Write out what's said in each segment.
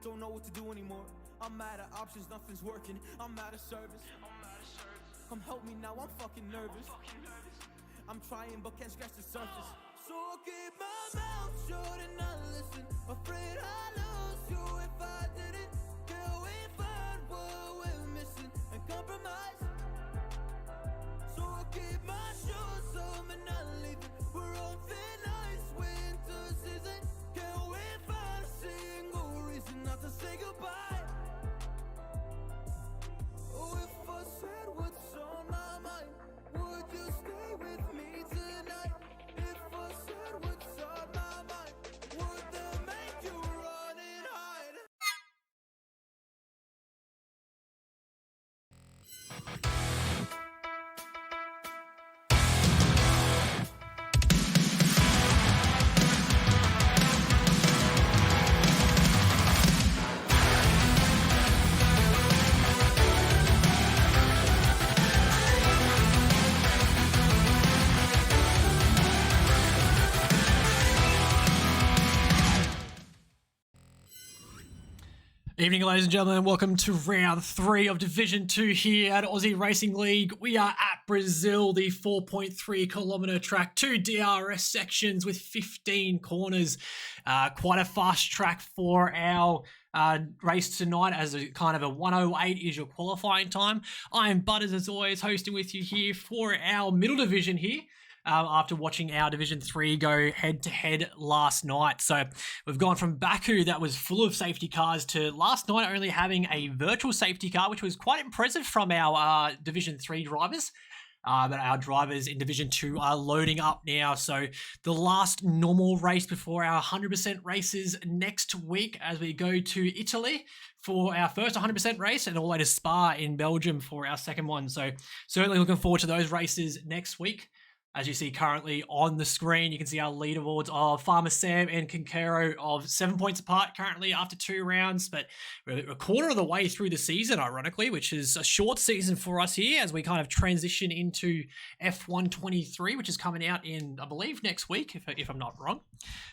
Don't know what to do anymore. I'm out of options, nothing's working. I'm out of service. Come help me now, I'm fucking nervous. I'm trying but can't scratch the surface. So I'll keep my mouth shut and not listen. Afraid I lose you if I didn't. Till we find what we're missing and compromise. So I'll keep my shoes on and not leaving. We're on thin ice, winter season. Can't we find a single reason not to say goodbye? Oh, if I said what's on my mind, would you stay with me tonight? If I said what's on my mind, would that make you run and hide? Evening, ladies and gentlemen. Welcome to round 3 of Division 2 here at Aussie Racing League. We are at Brazil, the 4.3 kilometre track, 2 DRS sections with 15 corners. Quite a fast track for our race tonight, as a kind of a 1:08 is your qualifying time. I am Butters, as always, hosting with you here for our middle division here. After watching our Division 3 go head-to-head last night. So we've gone from Baku, that was full of safety cars, to last night only having a virtual safety car, which was quite impressive from our Division 3 drivers. But our drivers in Division 2 are loading up now. So the last normal race before our 100% races next week, as we go to Italy for our first 100% race, and all the way to Spa in Belgium for our second one. So certainly looking forward to those races next week. As you see currently on the screen, you can see our leaderboards of Farmer Sam and Kinkero of 7 points apart currently after 2 rounds, but we're a quarter of the way through the season, ironically, which is a short season for us here as we kind of transition into F123, which is coming out in, I believe, next week, if I'm not wrong.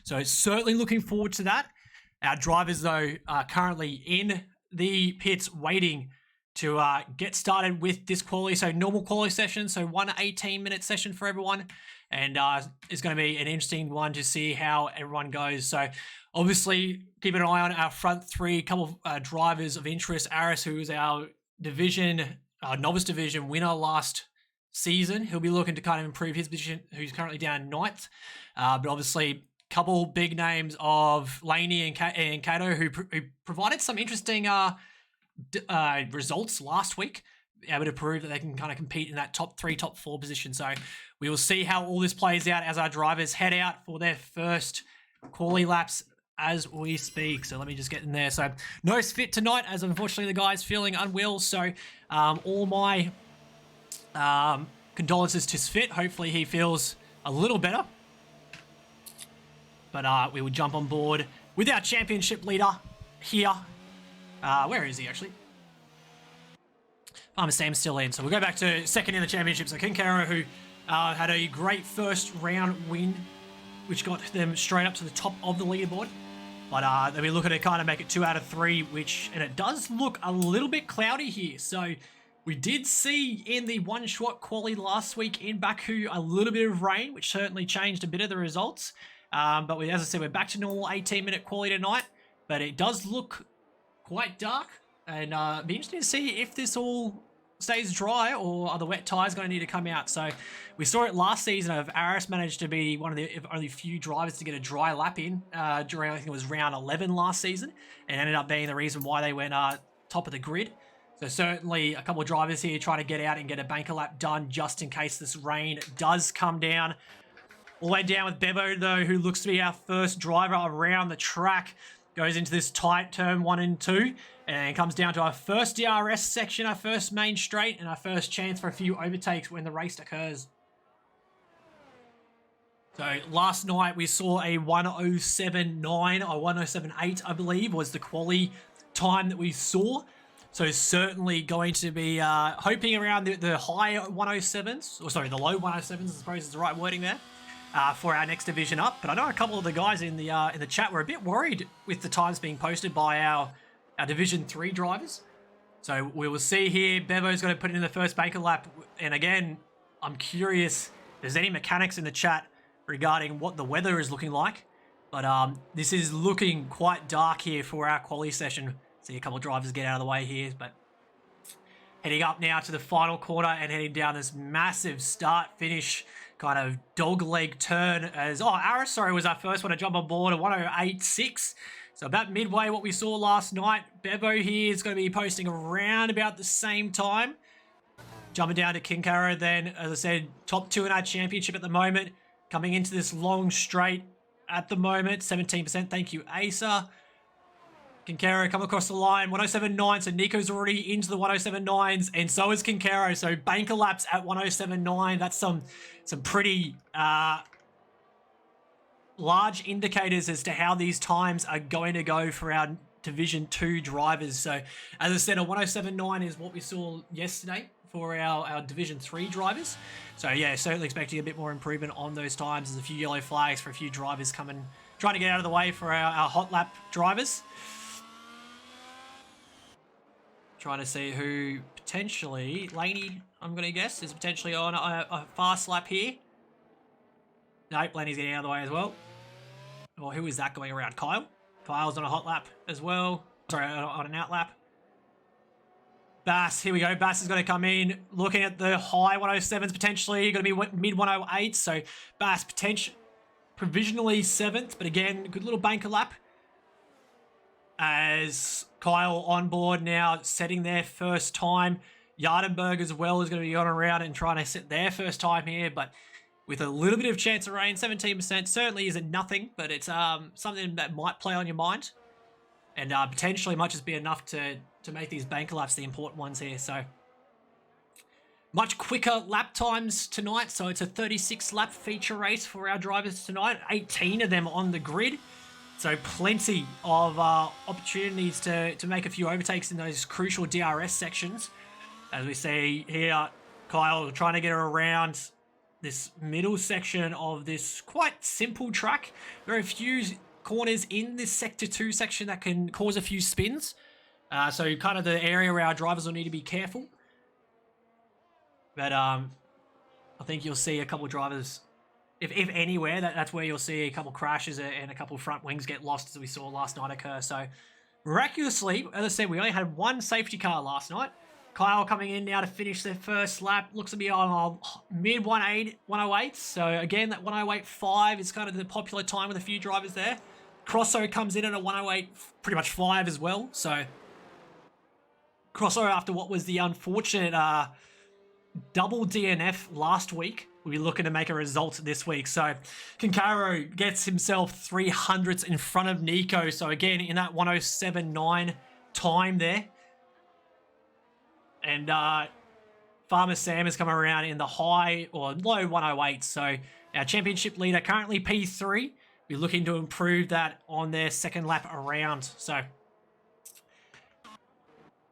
So certainly looking forward to that. Our drivers, though, are currently in the pits waiting to get started with this quali. So normal quali session, so 1 18-minute session for everyone, and it's going to be an interesting one to see how everyone goes. So obviously keep an eye on our front 3, couple of drivers of interest. Aris, who is our division novice division winner last season, he'll be looking to kind of improve his position, who's currently down 9th, but obviously couple big names of Laney and Kato, who provided some interesting results last week, able to prove that they can kind of compete in that top 3, top 4 position. So we will see how all this plays out as our drivers head out for their first quali laps as we speak. So let me just get in there. So no fit tonight, as unfortunately the guy's feeling unwell. So all my condolences to Svit. Hopefully he feels a little better. But we will jump on board with our championship leader here. Where is he, actually? Farmer Sam's still in. So we'll go back to second in the championship. So Kinkaro, who had a great first round win, which got them straight up to the top of the leaderboard. But they'll be looking to kind of make it 2 out of 3, and it does look a little bit cloudy here. So we did see in the one-shot quali last week in Baku a little bit of rain, which certainly changed a bit of the results. But as I said, we're back to normal 18-minute quali tonight. But it does look quite dark, and be interesting to see if this all stays dry or are the wet tires going to need to come out. So we saw it last season of Aris managed to be one of the only few drivers to get a dry lap in during, I think it was round 11 last season, and ended up being the reason why they went top of the grid. So certainly a couple of drivers here trying to get out and get a banker lap done just in case this rain does come down. All the way down with Bebo, though, who looks to be our first driver around the track. Goes into this tight turn 1 and 2, and comes down to our first DRS section, our first main straight, and our first chance for a few overtakes when the race occurs. So last night we saw a 1:07.9 or 1:07.8, I believe, was the quali time that we saw. So certainly going to be hoping around the high 107s, or sorry, the low 107s, I suppose is the right wording there. for our next division up. But I know a couple of the guys in the chat were a bit worried with the times being posted by our Division 3 drivers. So we will see here. Bevo's going to put in the first banker lap. And again, I'm curious if there's any mechanics in the chat regarding what the weather is looking like. But this is looking quite dark here for our quali session. See a couple of drivers get out of the way here. But heading up now to the final corner and heading down this massive start-finish kind of dog leg turn as... Oh, Arisori was our first one to jump on board at 108.6. So about midway what we saw last night. Bevo here is going to be posting around about the same time. Jumping down to Kinkaro then, as I said, top 2 in our championship at the moment. Coming into this long straight at the moment, 17%. Thank you, Asa. Kinkaro come across the line, 107.9. So Nico's already into the 107.9s, and so is Kinkaro. So banker laps at 107.9. That's some pretty large indicators as to how these times are going to go for our Division 2 drivers. So as I said, a 107.9 is what we saw yesterday for our Division 3 drivers. So yeah, certainly expecting a bit more improvement on those times. There's a few yellow flags for a few drivers trying to get out of the way for our hot lap drivers. Trying to see who potentially, Laney, I'm going to guess, is potentially on a fast lap here. Nope, Laney's getting out of the way as well. Or who is that going around? Kyle? Kyle's on a hot lap as well. Sorry, on an out lap. Bass, here we go. Bass is going to come in, looking at the high 107s potentially. Going to be mid 108s. So Bass provisionally 7th, but again, good little banker lap. As Kyle on board now, setting their first time. Yardenberg as well is going to be on around and trying to set their first time here, but with a little bit of chance of rain, 17% certainly isn't nothing, but it's something that might play on your mind, and potentially might just be enough to make these banker laps the important ones here. So much quicker lap times tonight. So it's a 36 lap feature race for our drivers tonight. 18 of them on the grid. So plenty of opportunities to make a few overtakes in those crucial DRS sections. As we see here, Kyle trying to get around this middle section of this quite simple track. There are a few corners in this Sector 2 section that can cause a few spins. So kind of the area where our drivers will need to be careful. But I think you'll see a couple of drivers, if anywhere, that's where you'll see a couple crashes and a couple front wings get lost, as we saw last night occur. So miraculously, as I said, we only had one safety car last night. Kyle coming in now to finish their first lap. Looks to be on mid 108. So again, that 108.5 is kind of the popular time with a few drivers there. Crosso comes in at a 108, pretty much 5 as well. So Crosso, after what was the unfortunate double DNF last week, we'll be looking to make a result this week. So Kinkaro gets himself 300ths in front of Nico. So again, in that 107.9 time there. And Farmer Sam has come around in the high or low 108. So our championship leader currently P3. We're looking to improve that on their second lap around. So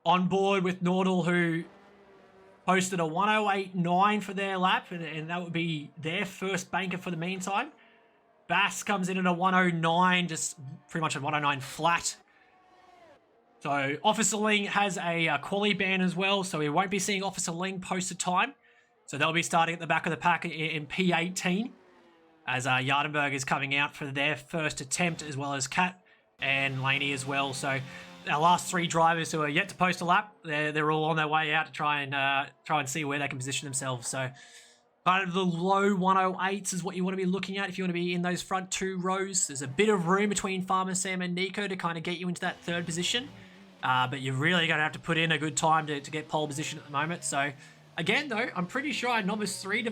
on board with Nordal, who posted a 108.9 for their lap, and that would be their first banker for the meantime. Bass comes in at a 109, just pretty much a 109 flat. So Officer Ling has a quali ban as well, so we won't be seeing Officer Ling posted time. So they'll be starting at the back of the pack in P18, as Yardenberg is coming out for their first attempt, as well as Kat and Laney as well. So our last 3 drivers who are yet to post a lap, they're all on their way out to try and see where they can position themselves. So kind of the low 108s is what you want to be looking at if you want to be in those front 2 rows. There's a bit of room between Farmer Sam and Nico to kind of get you into that 3rd position. But you're really going to have to put in a good time to get pole position at the moment. So again, though, I'm pretty sure our Novice 3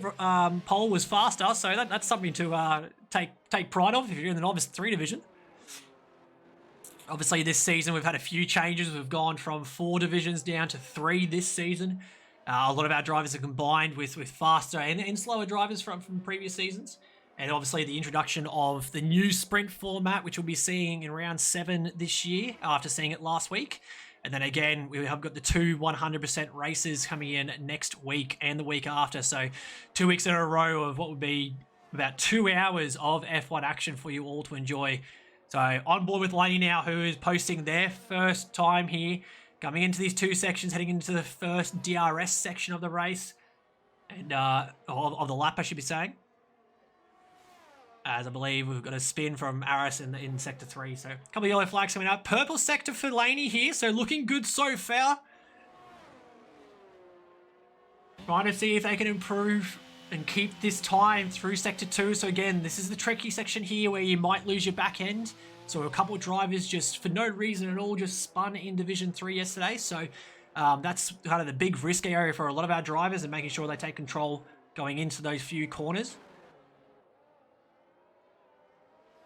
pole was faster. So that's something to take pride of if you're in the Novice 3 division. Obviously, this season we've had a few changes. We've gone from 4 divisions down to 3 this season. A lot of our drivers are combined with faster and slower drivers from previous seasons. And obviously the introduction of the new sprint format, which we'll be seeing in round 7 this year after seeing it last week. And then again, we have got the 2 100% races coming in next week and the week after. So 2 weeks in a row of what would be about 2 hours of F1 action for you all to enjoy. So on board with Laney now, who is posting their first time here, coming into these 2 sections, heading into the first DRS section of the race, and of the lap, I should be saying. As I believe we've got a spin from Aris in Sector 3. So a couple of yellow flags coming up. Purple sector for Laney here, so looking good so far. Trying to see if they can improve and keep this time through Sector 2. So again, this is the tricky section here where you might lose your back end. So a couple of drivers just, for no reason at all, just spun in Division 3 yesterday. So that's kind of the big risk area for a lot of our drivers and making sure they take control going into those few corners.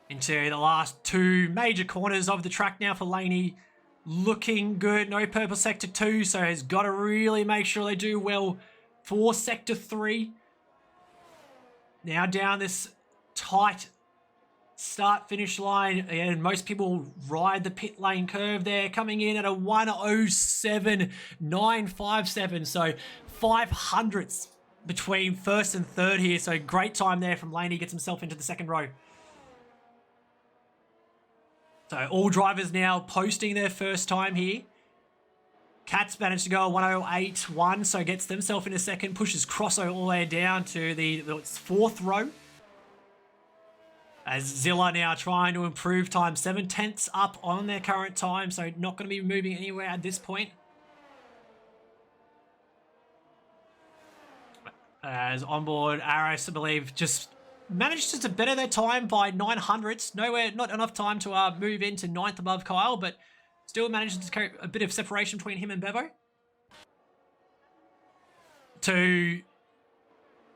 Into the last 2 major corners of the track now for Laney. Looking good. No purple Sector 2, so has got to really make sure they do well for Sector 3. Now down this tight start-finish line, and most people ride the pit lane curve there, coming in at a 1:07.957, so 500ths between first and third here. So great time there from Laney, gets himself into the second row. So all drivers now posting their first time here. Kat's managed to go a 1:08.1, so gets themselves into second, pushes Crosso all the way down to the 4th row. As Zilla now trying to improve time, 7/10 up on their current time, so not going to be moving anywhere at this point. As onboard, Aris, I believe, just managed to better their time by 900ths. Nowhere, not enough time to move into 9th above Kyle, but still manages to carry a bit of separation between him and Bevo. To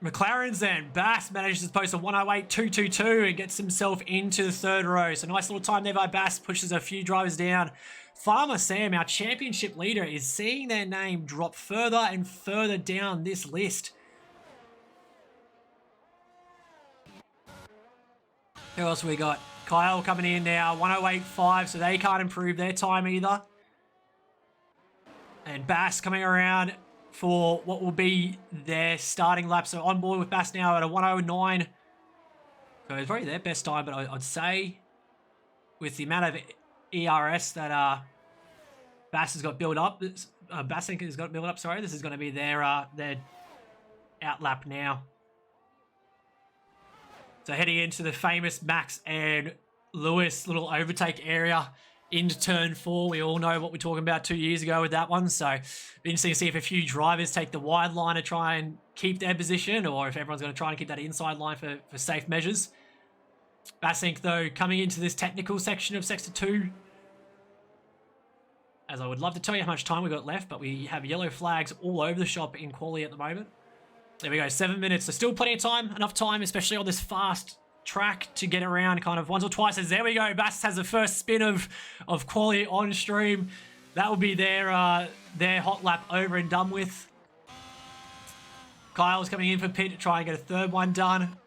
McLaren's then. Bass manages to post a 1:08.222 and gets himself into the 3rd row. So nice little time there by Bass, pushes a few drivers down. Farmer Sam, our championship leader, is seeing their name drop further and further down this list. Who else we got? Kyle coming in now, 1:08.5, so they can't improve their time either. And Bass coming around for what will be their starting lap. So on board with Bass now at a 1:09. So it's probably their best time, but I'd say with the amount of ERS that Bass has got built up, Bass has got built up, sorry, this is going to be their out lap now. So heading into the famous Max and Lewis little overtake area into turn 4. We all know what we were talking about 2 years ago with that one. So interesting to see if a few drivers take the wide line to try and keep their position, or if everyone's going to try and keep that inside line for safe measures. Bassink, though, coming into this technical section of Sector 2. As I would love to tell you how much time we've got left, but we have yellow flags all over the shop in quali at the moment. There we go, 7 minutes. So still plenty of time, enough time, especially on this fast track to get around kind of once or twice. As there we go, Bass has the first spin of quali on stream. That will be their hot lap over and done with. Kyle's coming in for pit to try and get a 3rd one done.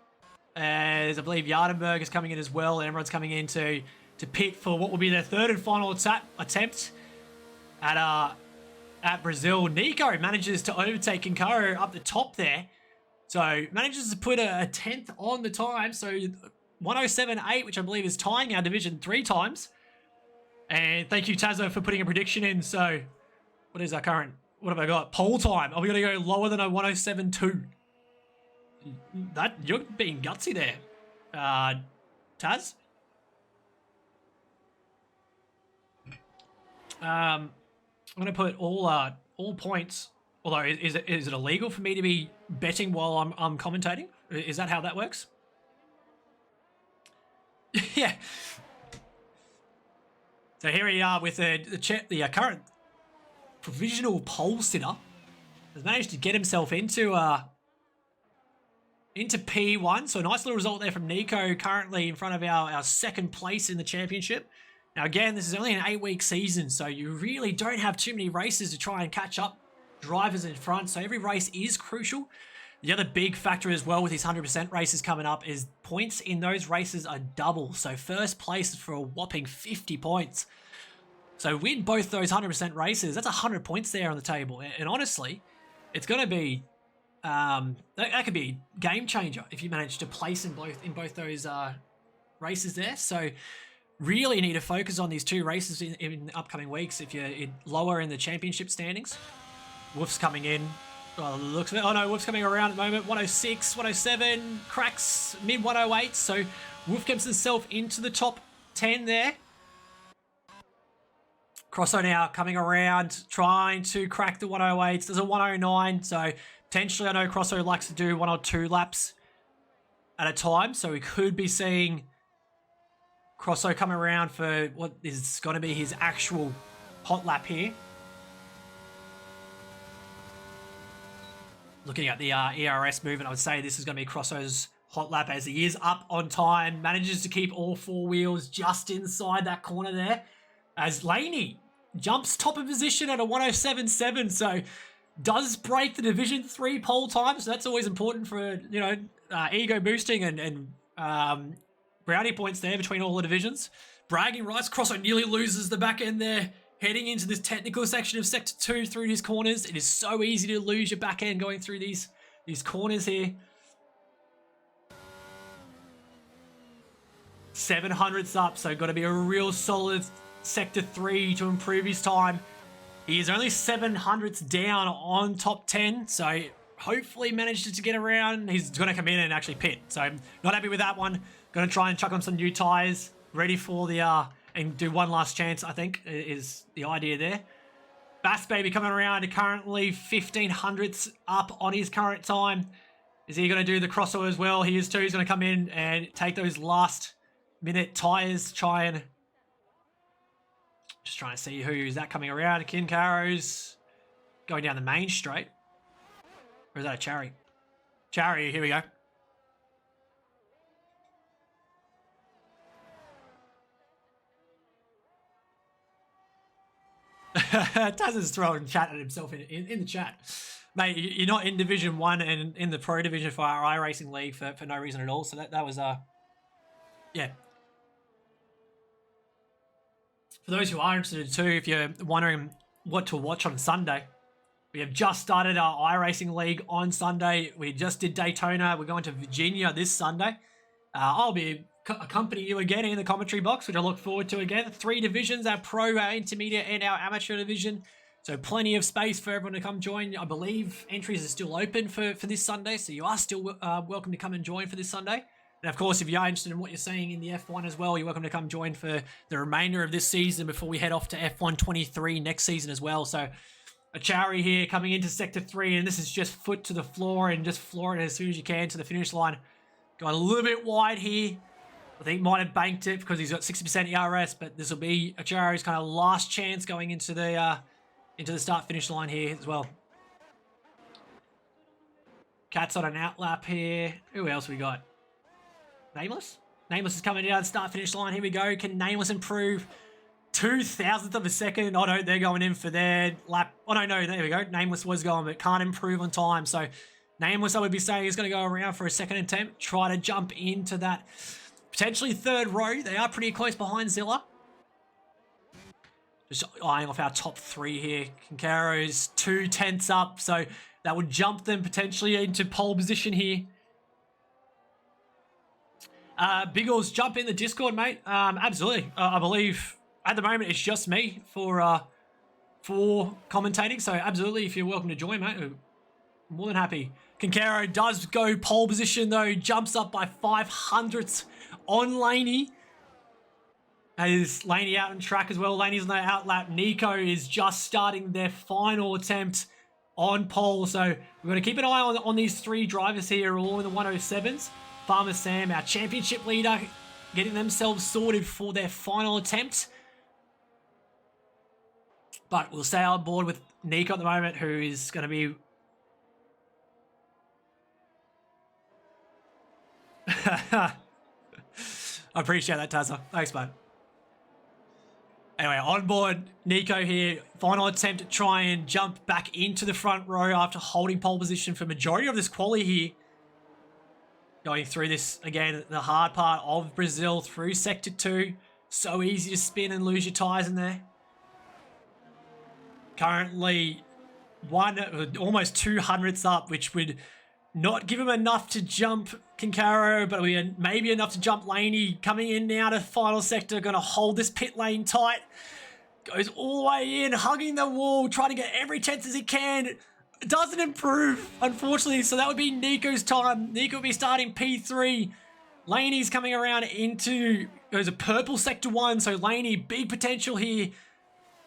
As I believe Yardenberg is coming in as well, and everyone's coming in to pit for what will be their 3rd and final attempt at Brazil. Nico manages to overtake Kinkaro up the top there. So manages to put a 10th on the time. So 1:07.8, which I believe is tying our Division 3 times. And thank you, Tazo, for putting a prediction in. So what is our current, what have I got? Pole time. Are we going to go lower than a 1:07.2? That, you're being gutsy there, Taz. I'm going to put all points. Although, is it illegal for me to be betting while I'm commentating? Is that how that works? Yeah. So here we are with the current provisional pole sitter. Has managed to get himself into P1. So a nice little result there from Nico, currently in front of our 2nd place in the championship. Now again, this is only an 8-week season, so you really don't have too many races to try and catch up drivers in front. So every race is crucial. The other big factor as well with these 100% races coming up is points in those races are double. So first place is for a whopping 50 points. So win both those 100% races, that's 100 points there on the table. And honestly, it's going to be That could be a game changer if you manage to place in both those races there. So really need to focus on these 2 races in upcoming weeks if you're lower in the championship standings. Wolf's coming in. Well, looks of it. Oh no, Wolf's coming around at the moment. 106, 107, cracks mid 108. So Wolf gets himself into the top 10 there. Crosso now coming around, trying to crack the 108s. There's a 109, so potentially I know Crosso likes to do 1 or 2 laps at a time. So we could be seeing Crosso come around for what is going to be his actual hot lap here. Looking at the ERS movement, I would say this is going to be Crosso's hot lap as he is up on time. Manages to keep all 4 wheels just inside that corner there. As Laney jumps top of position at a 107.7. So does break the Division 3 pole time. So that's always important for, you know, ego boosting and brownie points there between all the divisions. Bragging rights. Crosso nearly loses the back end there. Heading into this technical section of Sector 2 through these corners. It is so easy to lose your back end going through these corners here. 700ths up, so got to be a real solid Sector 3 to improve his time. He is only 700ths down on top 10, so hopefully manages to get around. He's going to come in and actually pit, so I'm not happy with that one. Going to try and chuck on some new tyres, ready for the... and do one last chance, I think, is the idea there. Bass Baby coming around, currently 1500ths up on his current time. Is he going to do the crossover as well? He is too. He's going to come in and take those last minute tyres, try and... Just trying to see who's that coming around. Kincaro's going down the main straight. Or is that a Cherry? Cherry, here we go. Taz is throwing chat at himself in the chat. Mate, you're not in Division 1 and in the Pro Division for our iRacing League for no reason at all. So that was, yeah. For those who are interested too, if you're wondering what to watch on Sunday, we have just started our iRacing League on Sunday. We just did Daytona. We're going to Virginia this Sunday. I'll be accompanying you again in the commentary box, which I look forward to again. 3 divisions, our pro, our intermediate, and our amateur division. So plenty of space for everyone to come join. I believe entries are still open for this Sunday, so you are still welcome to come and join for this Sunday. And of course, if you are interested in what you're seeing in the F1 as well, you're welcome to come join for the remainder of this season before we head off to F1 23 next season as well. So a Chari here coming into Sector 3, and this is just foot to the floor and just floor it as soon as you can to the finish line. Going a little bit wide here. I think might have banked it because he's got 60% ERS, but this will be a Chari's kind of last chance going into the start-finish line here as well. Cat's on an outlap here. Who else we got? Nameless? Nameless is coming down start-finish line. Here we go. Can Nameless improve 2,000th of a second? Oh, no, they're going in for their lap. Oh, no, there we go. Nameless was going, but can't improve on time. So Nameless, I would be saying, is going to go around for a second attempt. Try to jump into that potentially third row. They are pretty close behind Zilla. Just eyeing off our top 3 here. Kincaro's 2/10ths up, so that would jump them potentially into pole position here. Biggles, jump in the Discord, mate. Absolutely. I believe at the moment it's just me for commentating, so absolutely, if you're welcome to join, mate, I'm more than happy. Kincaro does go pole position, though. Jumps up by 500ths on Laney. Is Laney out on track as well? Laney's on the outlap. Nico is just starting their final attempt on pole. So we're going to keep an eye on these 3 drivers here, all in the 107s. Farmer Sam, our championship leader, getting themselves sorted for their final attempt. But we'll stay on board with Nico at the moment, who is going to be... I appreciate that, Tazza. Thanks, mate. Anyway, on board Nico here. Final attempt to try and jump back into the front row after holding pole position for majority of this quali here. Going through this, again, the hard part of Brazil through Sector 2. So easy to spin and lose your tyres in there. Currently almost 200ths up, which would not give him enough to jump Kinkaro, but maybe enough to jump Laney. Coming in now to final sector, going to hold this pit lane tight. Goes all the way in, hugging the wall, trying to get every chance as he can. Doesn't improve, unfortunately, so that would be Nico's time. Nico will be starting P3. Laney's coming around into, there's a purple sector 1, so Laney, big potential here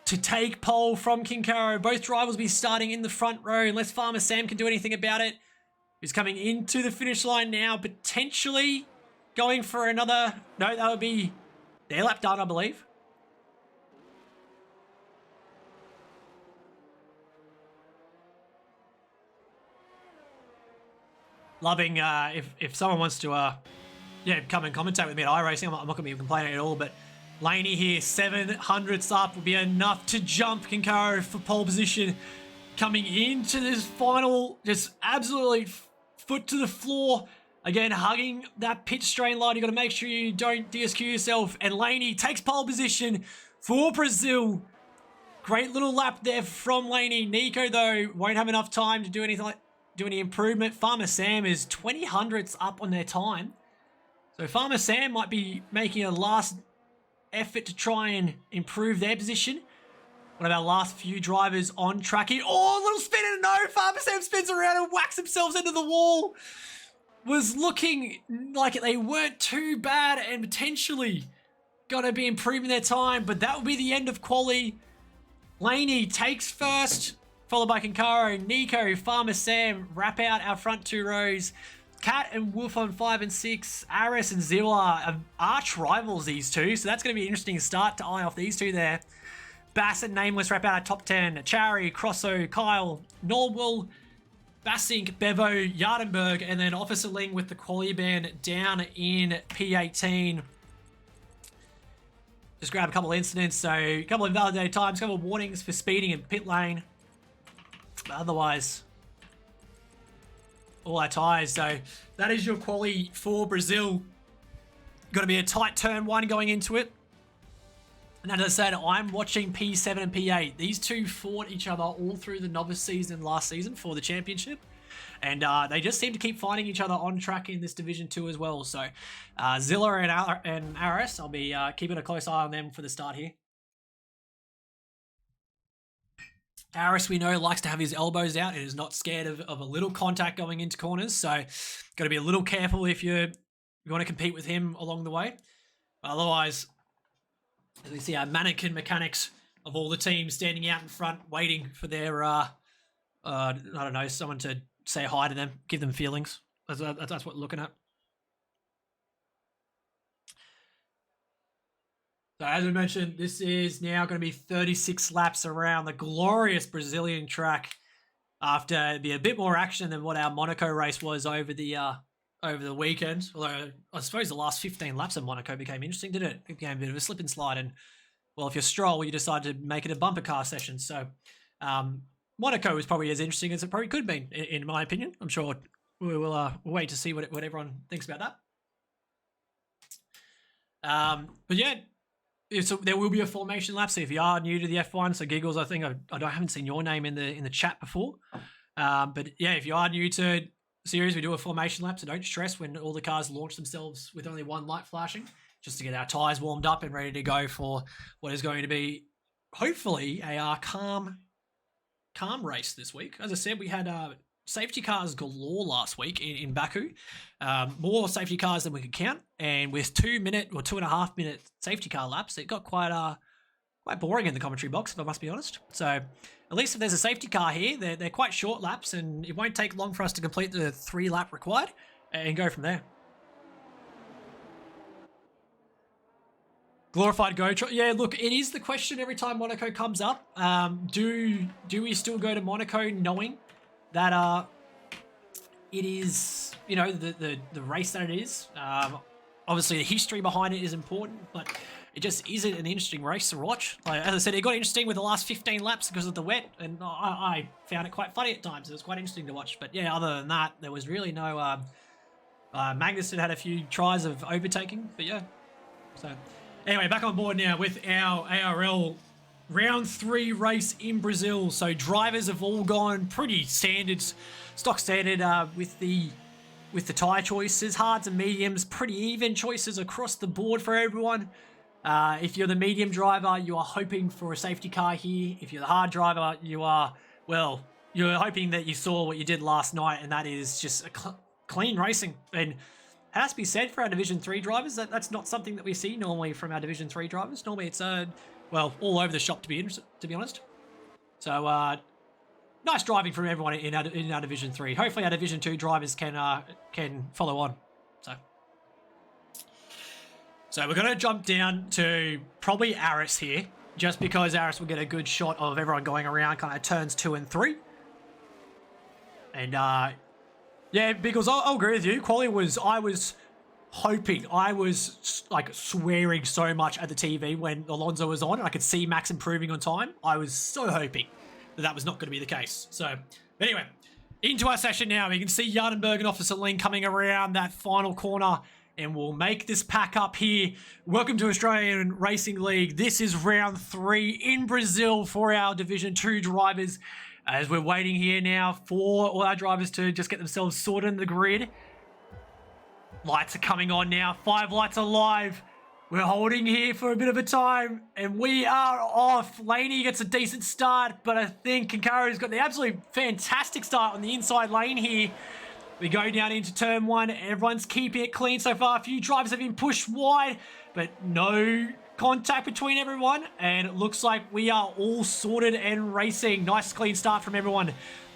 to take pole from Kinkaro. Both drivers will be starting in the front row, unless Farmer Sam can do anything about it. He's coming into the finish line now, potentially going for another, no, that would be their lap done, I believe. Loving if someone wants to come and commentate with me at iRacing. I'm not going to be complaining at all, but Laney here, 700ths up will be enough to jump Kinkaro for pole position. Coming into this final, just absolutely foot to the floor. Again, hugging that pit strain line. You got to make sure you don't DSQ yourself. And Laney takes pole position for Brazil. Great little lap there from Laney. Nico, though, won't have enough time to do any improvement. Farmer Sam is 20 hundredths up on their time. So Farmer Sam might be making a last effort to try and improve their position. One of our last few drivers on track here. Oh, a little spin and no. Farmer Sam spins around and whacks themselves into the wall. Was looking like they weren't too bad and potentially going to be improving their time, but that will be the end of quali. Laney takes first, followed by Kinkaro. Nico, Farmer Sam wrap out our front 2 rows. Cat and Wolf on 5 and 6. Aris and Zilla are arch rivals, these two, so that's going to be an interesting start to eye off these two there. Bass and Nameless wrap out our top 10. Chari, Crosso, Kyle, Norwell, Bassink, Bevo, Yardenberg, and then Officer Ling with the quality band down in P18. Just grab a couple of incidents, so a couple of invalidated times, a couple of warnings for speeding in pit lane. But otherwise, all our tyres. So that is your quali for Brazil. Got to be a tight turn 1 going into it. And as I said, I'm watching P7 and P8. These two fought each other all through the novice season last season for the championship. And they just seem to keep fighting each other on track in this Division 2 as well. So Zilla and Aris, I'll be keeping a close eye on them for the start here. Aris, we know, likes to have his elbows out and is not scared of a little contact going into corners. So got to be a little careful if you want to compete with him along the way. Otherwise, as we see our mannequin mechanics of all the teams standing out in front, waiting for their, I don't know, someone to say hi to them, give them feelings. That's what we're looking at. So as we mentioned, this is now going to be 36 laps around the glorious Brazilian track after be a bit more action than what our Monaco race was over the weekend. Although I suppose the last 15 laps of Monaco became interesting, didn't it? It became a bit of a slip and slide. And well, if you're Stroll, you decide to make it a bumper car session. So Monaco is probably as interesting as it probably could have been, in my opinion. I'm sure we'll wait to see what everyone thinks about that. But yeah, so there will be a formation lap. So if you are new to the F1, so Giggles, I think I haven't seen your name in the chat before. But yeah, if you are new to series, we do a formation lap, so don't stress when all the cars launch themselves with only one light flashing, just to get our tyres warmed up and ready to go for what is going to be hopefully a calm race this week. As I said, we had safety cars galore last week in Baku, more safety cars than we could count, and with 2 minute or 2.5 minute safety car laps, it got quite boring in the commentary box, if I must be honest. So at least if there's a safety car here, they're quite short laps, and it won't take long for us to complete the 3 lap required and go from there. Glorified Go. Yeah, look, it is the question every time Monaco comes up. Do we still go to Monaco knowing that it is, the race that it is? Obviously, the history behind it is important, but it just isn't an interesting race to watch. Like, as I said, it got interesting with the last 15 laps because of the wet, and I found it quite funny at times. It was quite interesting to watch. But yeah, other than that, there was really no... Magnussen had a few tries of overtaking, but yeah. So anyway, back on board now with our ARL Round 3 race in Brazil. So drivers have all gone pretty standard, stock standard with the tyre choices. Hards and mediums, pretty even choices across the board for everyone. If you're the medium driver, you are hoping for a safety car here. If you're the hard driver, you are, well, you're hoping that you saw what you did last night, and that is just a clean racing. And it has to be said for our Division 3 drivers, that's not something that we see normally from our Division 3 drivers. Normally it's well, all over the shop, to be honest. So, nice driving from everyone in our Division 3. Hopefully our Division 2 drivers can follow on. So we're going to jump down to probably Aris here, just because Aris will get a good shot of everyone going around kind of turns 2 and 3. And, yeah, because I'll agree with you. Quali I was hoping, I was like swearing so much at the TV when Alonso was on and I could see Max improving on time. I was so hoping that was not going to be the case. So anyway, into our session now. We can see Yardenberg and Officer Ling coming around that final corner, and we'll make this pack up here. Welcome to Australian Racing League. This is round 3 in Brazil for our Division 2 drivers, as we're waiting here now for all our drivers to just get themselves sorted in the grid. Lights are coming on now. 5 lights are live. We're holding here for a bit of a time, and we are off. Laney gets a decent start, but I think Kincaro's got the absolute fantastic start on the inside lane here. We go down into turn 1. Everyone's keeping it clean so far. A few drivers have been pushed wide, but no contact between everyone, and it looks like we are all sorted and racing. Nice clean start from everyone.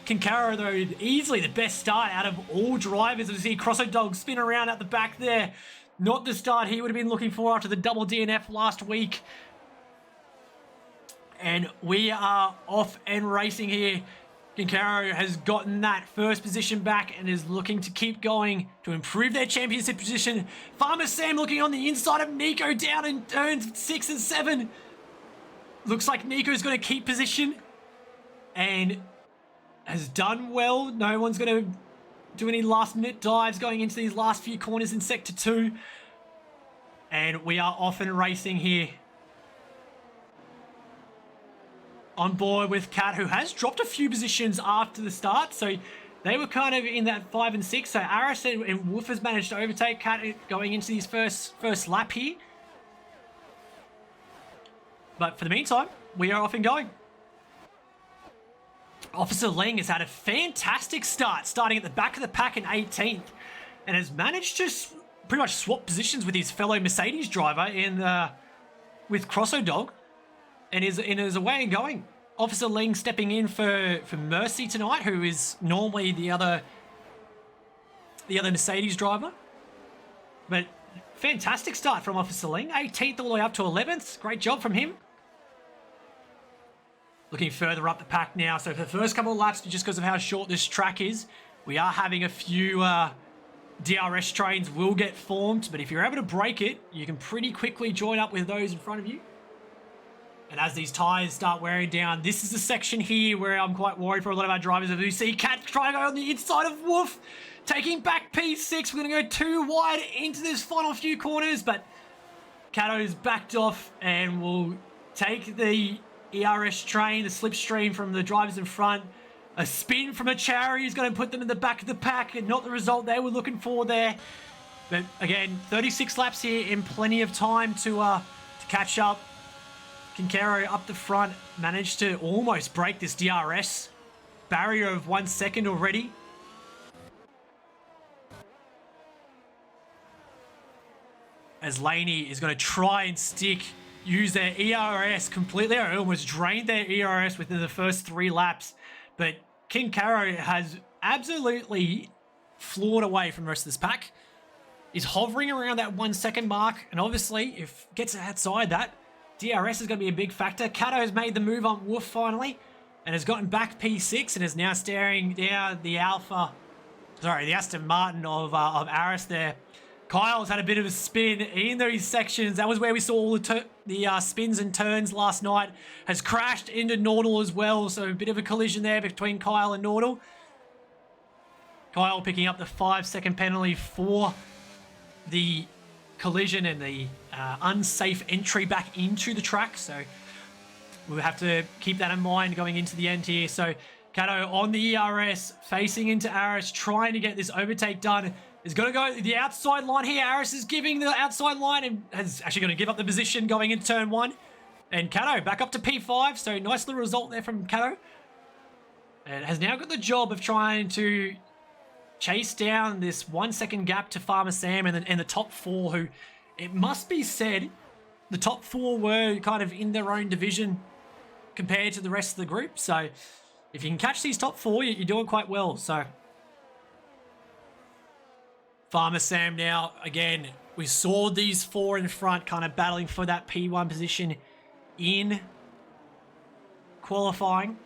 Kincaro, though, easily the best start out of all drivers. As you see Crosso Dog spin around at the back there. Not the start he would have been looking for after the double DNF last week. And we are off and racing here. Kincaro has gotten that first position back and is looking to keep going to improve their championship position. Farmer Sam looking on the inside of Nico down in turns 6 and 7. Looks like Nico's going to keep position and has done well. No one's going to do any last minute dives going into these last few corners in Sector 2. And we are off and racing here. On board with Cat, who has dropped a few positions after the start. So they were kind of in that 5 and 6. So Aris and Wolf has managed to overtake Cat going into his first lap here. But for the meantime, we are off and going. Officer Ling has had a fantastic start, starting at the back of the pack in 18th, and has managed to pretty much swap positions with his fellow Mercedes driver with Crosso Dog, and is away and going. Officer Ling stepping in for Mercy tonight, who is normally the other Mercedes driver. But fantastic start from Officer Ling, 18th all the way up to 11th. Great job from him. Looking further up the pack now. So for the first couple of laps, just because of how short this track is, we are having a few DRS trains will get formed. But if you're able to break it, you can pretty quickly join up with those in front of you. And as these tyres start wearing down, this is the section here where I'm quite worried for a lot of our drivers. If you see Cat trying to go on the inside of Wolf, taking back P6. We're going to go too wide into this final few corners. But Cato's backed off and will take the ERS train, the slipstream from the drivers in front. A spin from a Chari is going to put them in the back of the pack, and not the result they were looking for there. But again, 36 laps here and plenty of time to catch up. Kincaro up the front managed to almost break this DRS barrier of 1 second already. As Laney is going to try and use their ERS completely. I almost drained their ERS within the first 3 laps. But Kincaro has absolutely floored away from the rest of this pack. He's hovering around that 1 second mark. And obviously, if it gets outside that, DRS is going to be a big factor. Cato has made the move on Wolf finally. And has gotten back P6 and is now staring down the the Aston Martin of Aris there. Kyle's had a bit of a spin in those sections. That was where we saw all the spins and turns last night. Has crashed into Nordal as well. So a bit of a collision there between Kyle and Nordal. Kyle picking up the 5-second penalty for the collision and the unsafe entry back into the track. So we'll have to keep that in mind going into the end here. So Cato on the ERS, facing into Aris, trying to get this overtake done. Is going to go the outside line here. Aris is giving the outside line and is actually going to give up the position going into turn 1. And Cato back up to P5. So nice little result there from Cato. And has now got the job of trying to chase down this 1 second gap to Farmer Sam and the top 4, who, it must be said, the top 4 were kind of in their own division compared to the rest of the group. So if you can catch these top 4, you're doing quite well. So Farmer Sam now, again, we saw these 4 in front kind of battling for that P1 position in qualifying.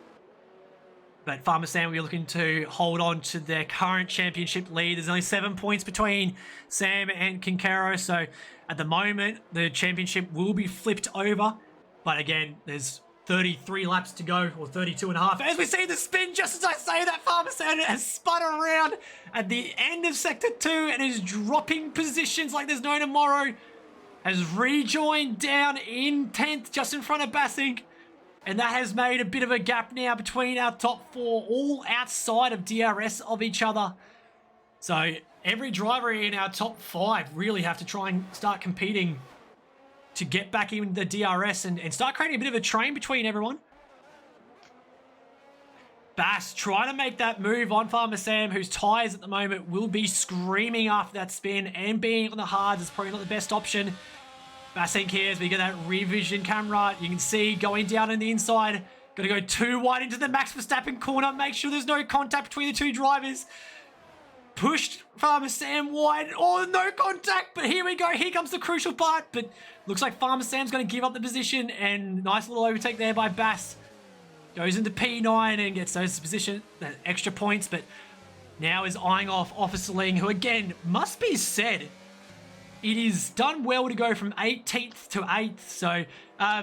But Farmer Sam will be looking to hold on to their current championship lead. There's only 7 points between Sam and Kinkaro. So at the moment, the championship will be flipped over. But again, there's 33 laps to go, or 32 and a half. As we see the spin, just as I say that, Farmer Sam has spun around at the end of Sector 2 and is dropping positions like there's no tomorrow. Has rejoined down in 10th, just in front of Bassink. And that has made a bit of a gap now between our top 4, all outside of DRS of each other. So every driver in our top 5 really have to try and start competing to get back in the DRS and start creating a bit of a train between everyone. Bass trying to make that move on Farmer Sam, whose tyres at the moment will be screaming after that spin, and being on the hards is probably not the best option. Bassink here, as we get that revision camera, you can see going down on the inside. Got to go too wide into the Max Verstappen corner, make sure there's no contact between the 2 drivers. Pushed Farmer Sam wide. Oh, no contact, but here we go. Here comes the crucial part, but looks like Farmer Sam's going to give up the position, and nice little overtake there by Bass. Goes into P9 and gets those position, extra points, but now is eyeing off Officer Ling, who again, must be said, it is done well to go from 18th to 8th. So,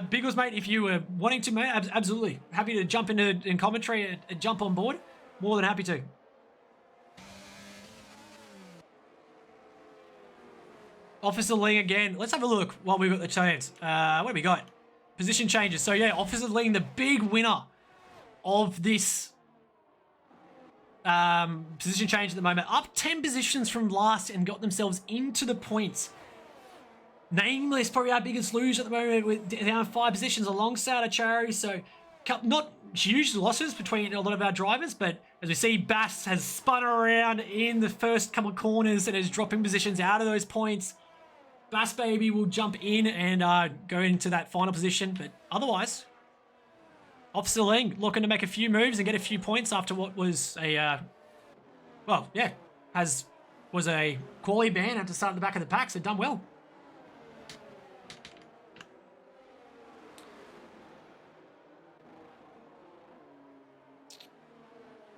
Biggles, mate, if you were wanting to, mate, absolutely. Happy to jump in commentary and jump on board. More than happy to. Officer Ling again. Let's have a look while we've got the chance. What do we got? Position changes. So, yeah, Officer Ling, the big winner of this position change at the moment. Up 10 positions from last and got themselves into the points. Nameless, probably our biggest loser at the moment, with down 5 positions alongside Achari. So, not huge losses between a lot of our drivers, but as we see, Bass has spun around in the first couple of corners and is dropping positions out of those points. Bass Baby will jump in and go into that final position, but otherwise, Officer Ling looking to make a few moves and get a few points after what was a, was a quality ban at the start of the back of the pack, so done well.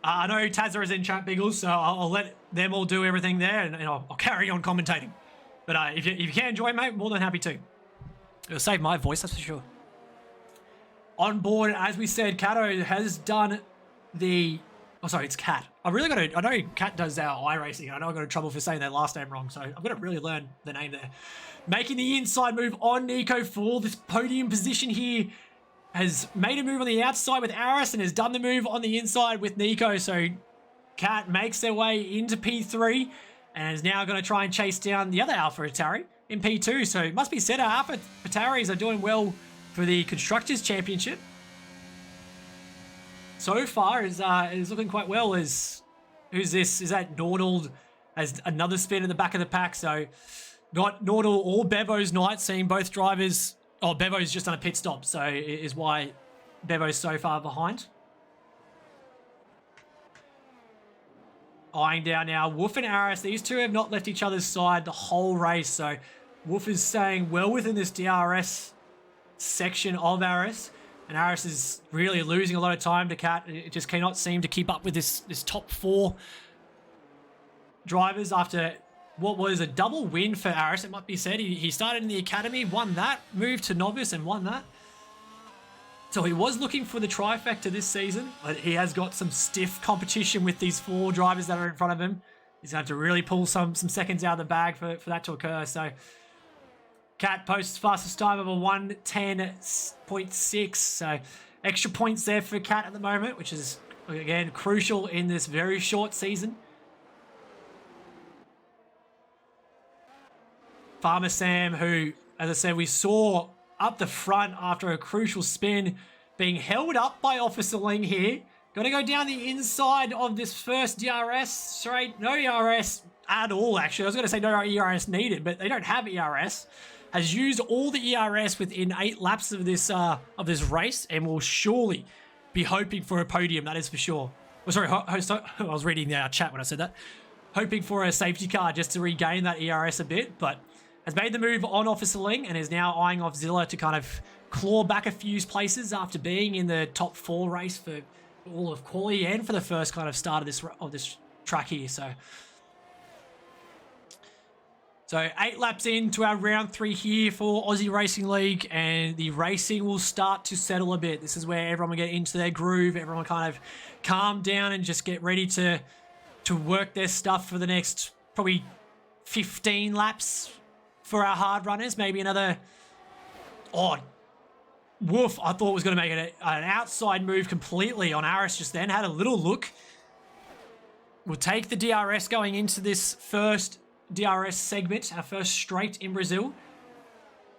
I know Tazza is in chat, Biggles, so I'll let them all do everything there, and I'll carry on commentating. But if you can join, mate, more than happy to. It'll save my voice, that's for sure. On board, as we said, Cato has done the... Oh, sorry, it's Cat. I know Cat does our iRacing. I know I got in trouble for saying their last name wrong, so I've got to really learn the name there. Making the inside move on Nico for this podium position here. Has made a move on the outside with Aris and has done the move on the inside with Nico. So Cat makes their way into P3 and is now going to try and chase down the other Alpha Atari in P2. So it must be said, our Alpha Ataris are doing well for the Constructors Championship. So far is looking quite well. Who's this? Is that Nordal? Has another spin in the back of the pack. So not Nordal or Bevo's night, seeing both drivers... Oh, Bevo's just done a pit stop, so is why Bevo's so far behind. Eyeing down now, Wolf and Aris. These two have not left each other's side the whole race, so Wolf is staying well within this DRS section of Aris, and Aris is really losing a lot of time to Cat. It just cannot seem to keep up with this top 4 drivers after... What was a double win for Aris, it might be said. He started in the academy, won that, moved to novice and won that. So he was looking for the trifecta this season, but he has got some stiff competition with these 4 drivers that are in front of him. He's going to have to really pull some seconds out of the bag for that to occur. So Cat posts fastest time of a 1:10.6. So extra points there for Cat at the moment, which is, again, crucial in this very short season. Farmer Sam, who, as I said, we saw up the front after a crucial spin, being held up by Officer Ling here. Going to go down the inside of this first DRS. Sorry, no ERS at all, actually. I was going to say no ERS needed, but they don't have ERS. Has used all the ERS within 8 laps of this race, and will surely be hoping for a podium, that is for sure. Oh, sorry, host, I was reading the chat when I said that. Hoping for a safety car just to regain that ERS a bit, but has made the move on Officer Ling and is now eyeing off Zilla to kind of claw back a few places after being in the top 4 race for all of quali and for the first kind of start of this track here. So 8 laps into our round 3 here for Aussie Racing League, and the racing will start to settle a bit. This is where everyone will get into their groove, everyone kind of calm down and just get ready to work their stuff for the next probably 15 laps for our hard runners. Maybe another Wolf, I thought was going to make an outside move completely on Aris just then. Had a little look. We'll take the DRS going into this first DRS segment, our first straight in Brazil.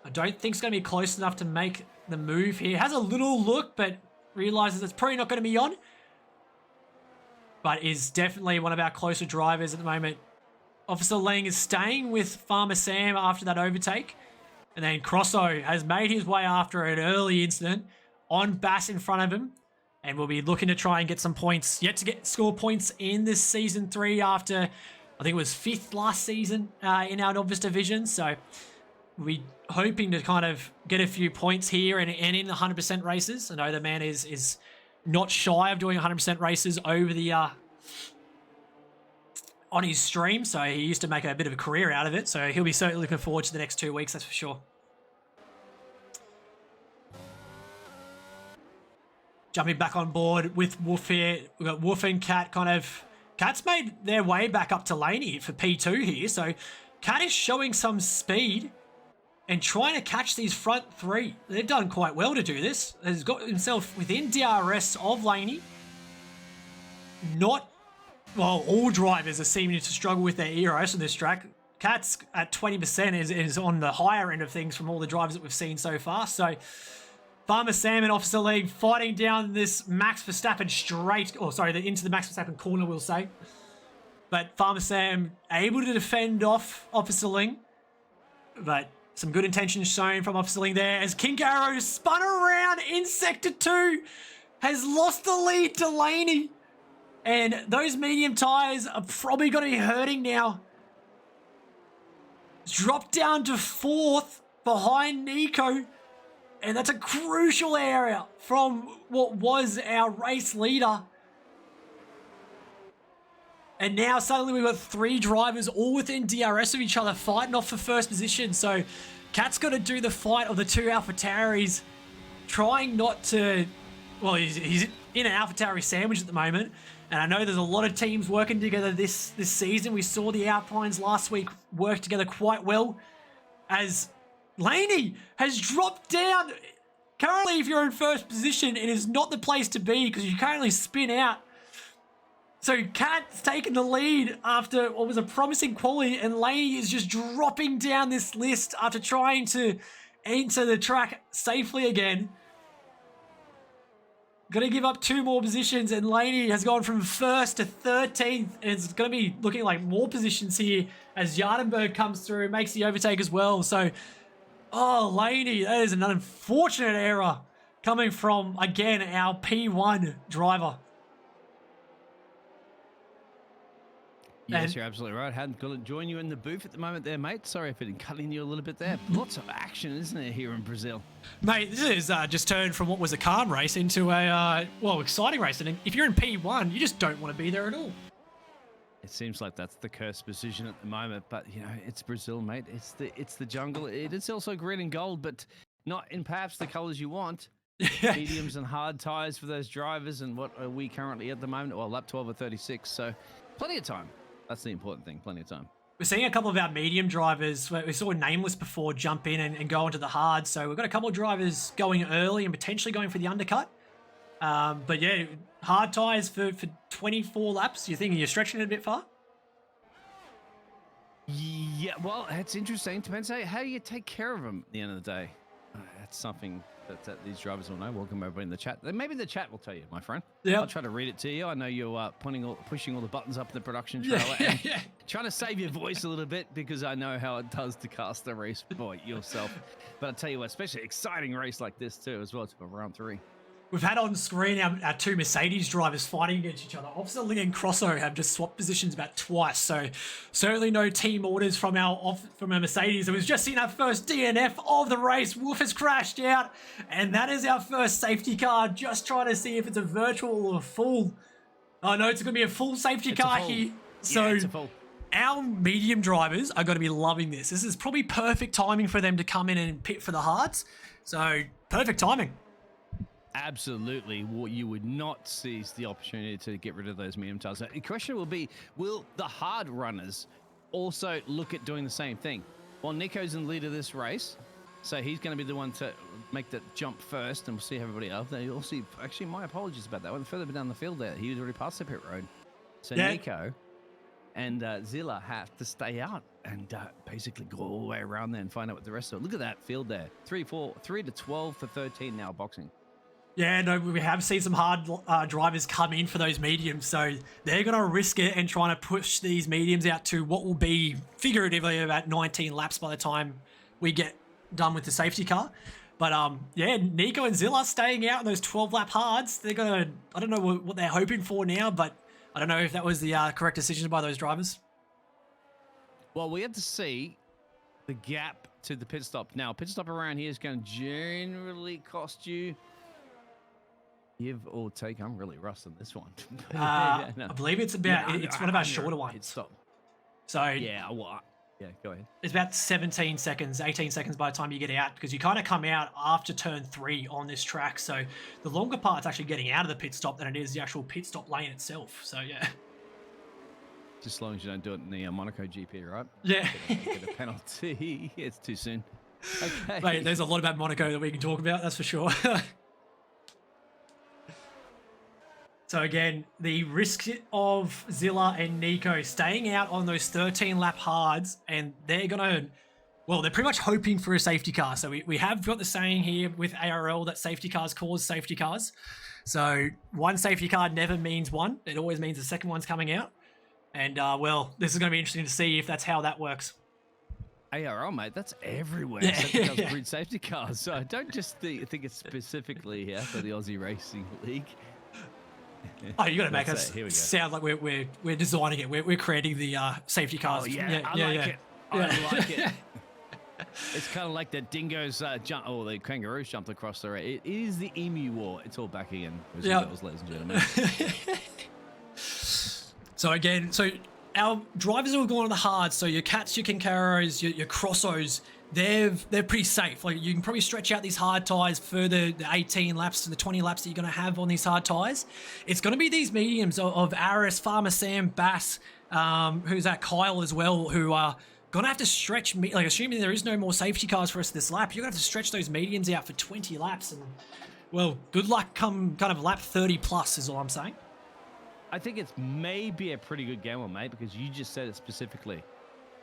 I don't think it's going to be close enough to make the move here. Has a little look, but realizes it's probably not going to be on. But is definitely one of our closer drivers at the moment. Officer Ling is staying with Farmer Sam after that overtake. And then Crosso has made his way after an early incident on Bass in front of him. And we'll be looking to try and get some points. Yet to score points in this Season 3 after, I think it was 5th last season in our novice division. So we're hoping to kind of get a few points here and in the 100% races. I know the man is not shy of doing 100% races over the on his stream, so he used to make a bit of a career out of it. So he'll be certainly looking forward to the next 2 weeks, that's for sure. Jumping back on board with Wolf here. We've got Wolf and Cat Cat's made their way back up to Laney for P2 here. So Cat is showing some speed and trying to catch these front 3. They've done quite well to do this. Has got himself within DRS of Laney. Well, all drivers are seeming to struggle with their ERS on this track. Cat's at 20% is on the higher end of things from all the drivers that we've seen so far. So Farmer Sam and Officer Ling fighting down this Max Verstappen into the Max Verstappen corner, we'll say. But Farmer Sam able to defend off Officer Ling. But some good intentions shown from Officer Ling there as King Arrow spun around in Sector 2. Has lost the lead to Laney. And those medium tyres are probably going to be hurting now. Dropped down to 4th behind Nico. And that's a crucial area from what was our race leader. And now suddenly we've got 3 drivers all within DRS of each other fighting off for first position. So Cat's got to do the fight of the 2 AlphaTauris. Trying not to... Well, he's in an AlphaTauri sandwich at the moment. And I know there's a lot of teams working together this season. We saw the Alpines last week work together quite well as Laney has dropped down. Currently, if you're in first position, it is not the place to be because you currently spin out. So Cat's taken the lead after what was a promising quali, and Laney is just dropping down this list after trying to enter the track safely again. Going to give up 2 more positions, and Laney has gone from 1st to 13th, and it's going to be looking like more positions here as Yardenberg comes through, makes the overtake as well. So, Laney, that is an unfortunate error coming from, again, our P1 driver. Yes, you're absolutely right. Hadn't got to join you in the booth at the moment there, mate. Sorry if it cutting you a little bit there. Lots of action, isn't there, here in Brazil? Mate, this is just turned from what was a calm race into a, exciting race. And if you're in P1, you just don't want to be there at all. It seems like that's the cursed position at the moment. But, you know, it's Brazil, mate. It's the jungle. It is also green and gold, but not in perhaps the colours you want. Mediums and hard tyres for those drivers. And what are we currently at the moment? Well, lap 12 or 36. So plenty of time. That's the important thing. Plenty of time. We're seeing a couple of our medium drivers. We saw Nameless before jump in and go into the hard. So we've got a couple of drivers going early and potentially going for the undercut. But yeah, hard tyres for 24 laps. You thinking you're stretching it a bit far? Yeah, well, it's interesting. Depends how you take care of them at the end of the day. That's something that these drivers will know. Welcome everybody in the chat. Maybe the chat will tell you, my friend. Yeah. I'll try to read it to you. I know you're pushing all the buttons up in the production trailer and trying to save your voice a little bit because I know how it does to cast a race for yourself. But I'll tell you what, especially an exciting race like this too as well. It's for round 3. We've had on screen our two Mercedes drivers fighting against each other. Officer Ling and Crosso have just swapped positions about twice, so certainly no team orders from our Mercedes. It was just in our first DNF of the race. Wolf has crashed out, and that is our first safety car. Just trying to see if it's a virtual or a full. Oh no, it's going to be a full safety car here. So it's a full. Our medium drivers are going to be loving this. This is probably perfect timing for them to come in and pit for the hards. So perfect timing. Absolutely. What you would not seize the opportunity to get rid of those medium tires. The question will be, will the hard runners also look at doing the same thing? Well, Nico's in the lead of this race, so he's going to be the one to make that jump first, and we'll see everybody else. You'll see, actually, my apologies about that one. Further down the field there, he was already past the pit road. So yeah. Nico and Zilla have to stay out and basically go all the way around there and find out what the rest of it. Look at that field there. 3 to 12 for 13 now boxing. Yeah, no, we have seen some hard drivers come in for those mediums, so they're going to risk it and trying to push these mediums out to what will be figuratively about 19 laps by the time we get done with the safety car. But yeah, Nico and Zilla staying out in those 12-lap hards. They're going to, I don't know what they're hoping for now, but I don't know if that was the correct decision by those drivers. Well, we have to see the gap to the pit stop. Now, pit stop around here is going to generally cost you give or take. I'm really rusting this one. I believe it's about it's one of our shorter ones. Stop. So yeah, go ahead. It's about 17 seconds, 18 seconds by the time you get out, because you kind of come out after turn 3 on this track. So the longer part's actually getting out of the pit stop than it is the actual pit stop lane itself. So yeah. Just as long as you don't do it in the Monaco GP, right? Yeah. Get a penalty. It's too soon. Okay. Mate, there's a lot about Monaco that we can talk about, that's for sure. So again, the risk of Zilla and Nico staying out on those 13-lap hards, and they're going to, well, they're pretty much hoping for a safety car. So we have got the saying here with ARL that safety cars cause safety cars. So one safety car never means one. It always means the second one's coming out. And, well, this is going to be interesting to see if that's how that works. ARL, mate, that's everywhere. Yeah. Safety cars breed safety cars. So don't just think it's specifically here for the Aussie Racing League. Oh, you got to make us sound like we're designing it. We're creating the safety cars. Oh, yeah, I like it. I like it. It's kind of like the dingoes jump, or the kangaroos jumped across the road. It is the emu war. It's all back again, ladies and gentlemen. So again, our drivers who are going on the hard, so your Cats, your Kincaros, your Crossos, they're pretty safe. Like you can probably stretch out these hard tyres further, the 18 laps to the 20 laps that you're going to have on these hard tyres. It's going to be these mediums of Aris, Farmer Sam, Bass, who's that Kyle as well, who are going to have to stretch, like assuming there is no more safety cars for us this lap, you're going to have to stretch those mediums out for 20 laps. And well, good luck come kind of lap 30 plus is all I'm saying. I think it's maybe a pretty good gamble, mate, because you just said it specifically.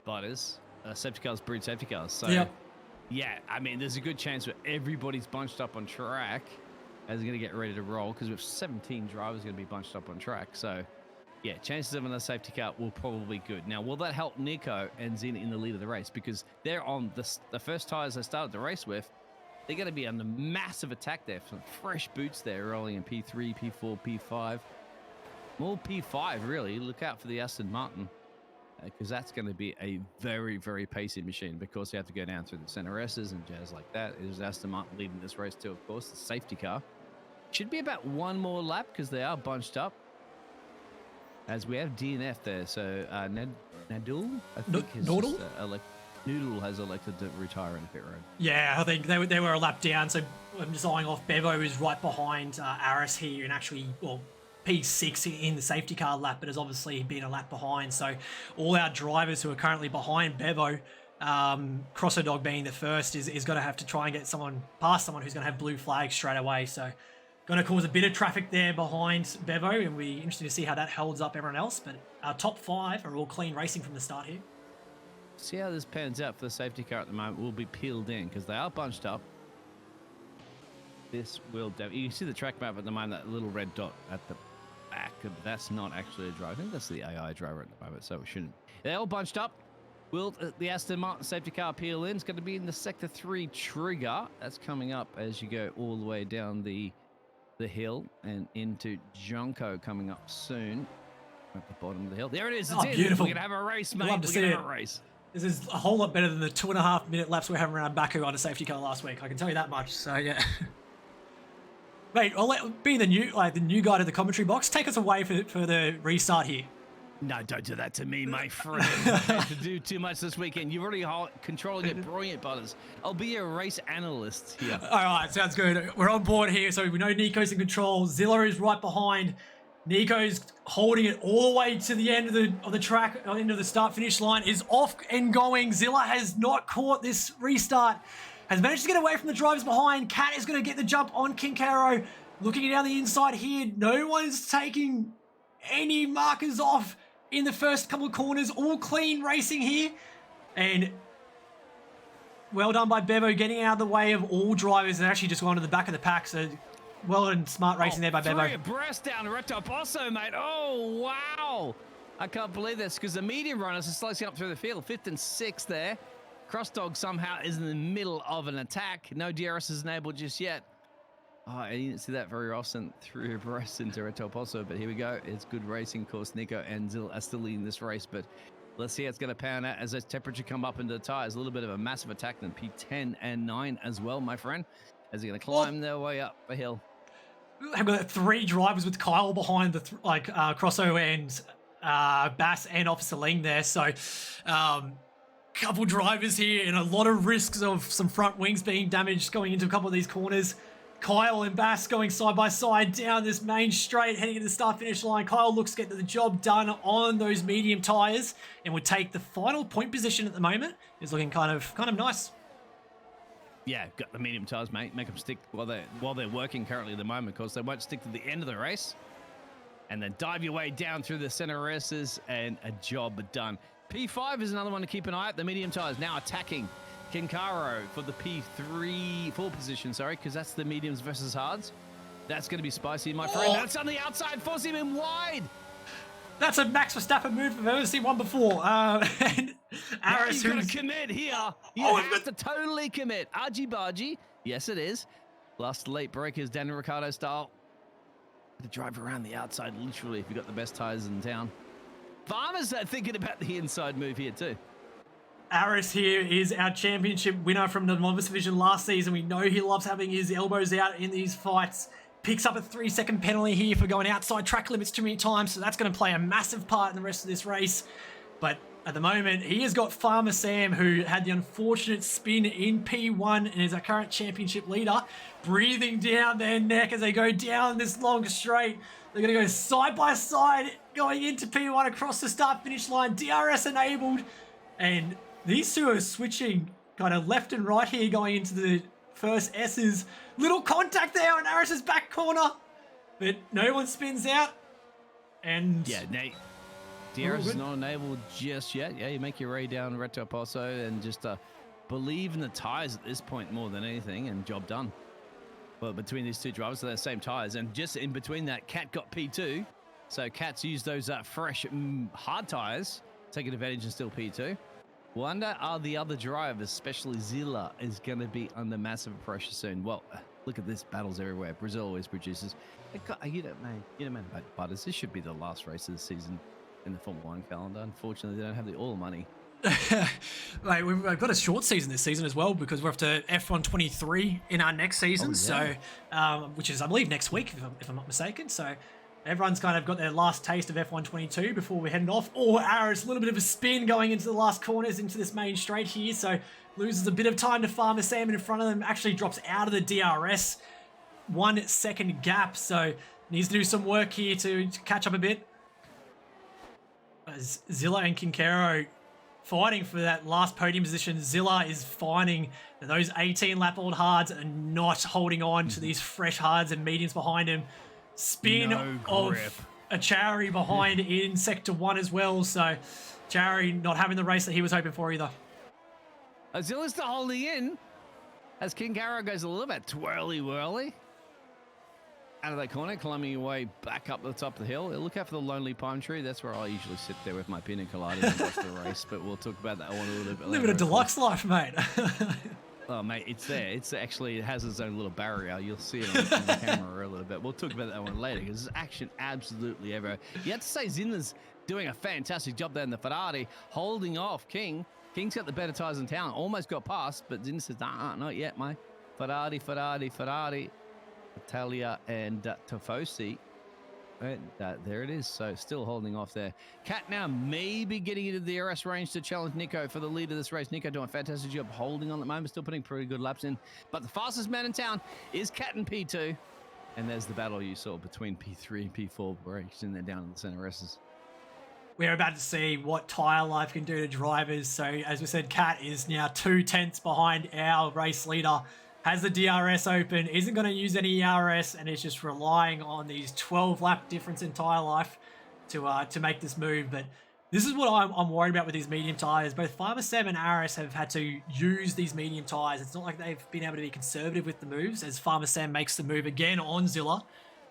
Butters, safety cars breed safety cars. So, yeah, I mean, there's a good chance that everybody's bunched up on track as they're going to get ready to roll, because we have 17 drivers going to be bunched up on track. So, yeah, chances of another safety car will probably be good. Now, will that help Nico and Zin in the lead of the race? Because they're on the first tyres they started the race with. They're going to be under massive attack there. Some fresh boots there, rolling in P3, P4, P5. More P5, really. Look out for the Aston Martin, because that's going to be a very, very pacey machine, because you have to go down through the center S's and jazz like that. It is Aston Martin leading this race too, of course. The safety car should be about one more lap, because they are bunched up. As we have DNF there, so Nadul, I think, Noodle has elected to retire in the pit road. Yeah, I think they were a lap down, so I'm just eyeing off. Bevo is right behind Aris here, and actually, well, P6 in the safety car lap, but has obviously been a lap behind. So all our drivers who are currently behind Bevo, Crosser Dog being the first, is going to have to try and get someone past someone who's going to have blue flags straight away. So going to cause a bit of traffic there behind Bevo, and we're interested to see how that holds up everyone else. But our top 5 are all clean racing from the start here. See how this pans out for the safety car at the moment. Will be peeled in because they are bunched up. This will you can see the track map at the moment, that little red dot at the back. That's not actually a driver. I think that's the AI driver at the moment, so it shouldn't. They're all bunched up. Will the Aston Martin safety car peel in? It's going to be in the Sector 3 trigger. That's coming up as you go all the way down the hill and into Junko coming up soon. At the bottom of the hill. There it is. It's in. Beautiful. We're going to have a race, mate. Love to We're see going to it. have a race. This is a whole lot better than the 2.5 minute laps we're having around Baku on a safety car last week. I can tell you that much. So yeah. Mate, I'll be the new guy to the commentary box. Take us away for the restart here. No, don't do that to me, my friend. I have to do too much this weekend. You're already controlling it brilliant, Butters. I'll be a race analyst here. All right, sounds good. We're on board here. So we know Nico's in control. Zilla is right behind. Nico's holding it all the way to the end of the track, end of the start-finish line, is off and going. Zilla has not caught this restart. Has managed to get away from the drivers behind. Cat is going to get the jump on Kinkaro. Looking down the inside here, no one's taking any markers off in the first couple of corners. All clean racing here. And well done by Bevo getting out of the way of all drivers and actually just going to the back of the pack. So well and smart racing there by Bevo. 3 abreast down Reto Posso, mate. Oh, wow. I can't believe this because the medium runners are slicing up through the field. 5th and 6th there. Crossdog somehow is in the middle of an attack. No DRS is enabled just yet. Oh, I didn't see that very often through abreast into Reto Posso, but here we go. It's good racing. Of course, Nico and Zil are still leading this race, but let's see how it's going to pan out as the temperature come up into the tires. A little bit of a massive attack then P10 and 9 as well, my friend, as they're going to climb their way up the hill. I've got 3 drivers with Kyle behind the Crosso and Bass and Officer Ling there. So couple drivers here and a lot of risks of some front wings being damaged going into a couple of these corners. Kyle and Bass going side by side down this main straight, heading into the start-finish line. Kyle looks to get the job done on those medium tyres and would take the final point position at the moment. Is looking kind of nice. Yeah, got the medium tyres, mate. Make them stick while they're working currently at the moment, because they won't stick to the end of the race. And then dive your way down through the center races and a job done. P5 is another one to keep an eye at. The medium tyres now attacking Kinkaro for the P4 position, sorry, because that's the mediums versus hards. That's going to be spicy, my friend. That's on the outside, forcing him wide. That's a Max Verstappen move. I've never seen one before. And Aris, you've got to commit here. You have to totally commit. Argy bargy. Yes, it is. Last late breakers, Daniel Ricciardo style. To drive around the outside, literally, if you've got the best tyres in town. Farmers are thinking about the inside move here too. Aris here is our championship winner from the novice division last season. We know he loves having his elbows out in these fights. Picks up a 3-second penalty here for going outside track limits too many times, so that's going to play a massive part in the rest of this race. But at the moment, he has got Farmer Sam, who had the unfortunate spin in P1 and is our current championship leader, breathing down their neck as they go down this long straight. They're going to go side by side going into P1 across the start-finish line, DRS enabled, and these two are switching kind of left and right here going into the first S's. Little contact there on Aris's back corner, but no one spins out. And yeah, Nate, DRS is not enabled just yet. Yeah, you make your way down Reto Posso and just believe in the tyres at this point more than anything, and job done. Well, between these two drivers, so they're the same tyres, and just in between that, Cat got P2. So Cat's used those fresh hard tyres, taking advantage and still P2. Wonder are the other drivers, especially Zilla, is going to be under massive pressure soon. Well, look at this, battles everywhere. Brazil always produces. You don't know about Butters. This should be the last race of the season in the Formula 1 calendar. Unfortunately, they don't have the oil money. Mate, we've got a short season this season as well, because we're off to F1 23 in our next season. So, which is, I believe, next week, if I'm not mistaken. So everyone's kind of got their last taste of F1 22 before we're heading off. Aris, a little bit of a spin going into the last corners into this main straight here. So loses a bit of time to Farmer Sam in front of them. Actually drops out of the DRS. 1 second gap. So needs to do some work here to catch up a bit. As Zilla and Kinkero fighting for that last podium position, Zilla is finding that those 18-lap-old hards are not holding on to these fresh hards and mediums behind him. Spin No of grip. a Chari behind in Sector 1 as well, so Chari not having the race that he was hoping for either. Zilla's still holding in as Kinkaro goes a little bit twirly-whirly. Out of that corner, climbing your way back up the top of the hill. Look out for the lonely pine tree. That's where I usually sit there with my pina colada and watch the race, but we'll talk about that one a little bit later. Living a deluxe life, mate. Oh, mate, it's there. It's actually, it has its own little barrier. You'll see it on the camera a little bit. We'll talk about that one later because there's action absolutely everywhere. You have to say Zinner's doing a fantastic job there in the Ferrari, holding off King. King's got the better tyres in town. Almost got past, but Zinner says, not yet, mate. Ferrari. Italia and Tifosi. And there it is. So still holding off there. Cat now maybe getting into the DRS range to challenge Nico for the lead of this race. Nico doing a fantastic job holding on at the moment, still putting pretty good laps in. But the fastest man in town is Cat in P2. And there's the battle you saw between P3 and P4 breaks in there down in the center S's. We're about to see what tyre life can do to drivers. So as we said, Cat is now 2/10 behind our race leader. Has the DRS open, isn't going to use any ERS, and is just relying on these 12-lap difference in tyre life to make this move. But this is what I'm worried about with these medium tyres. Both Farmer Sam and Aris have had to use these medium tyres. It's not like they've been able to be conservative with the moves, as Farmer Sam makes the move again on Zilla.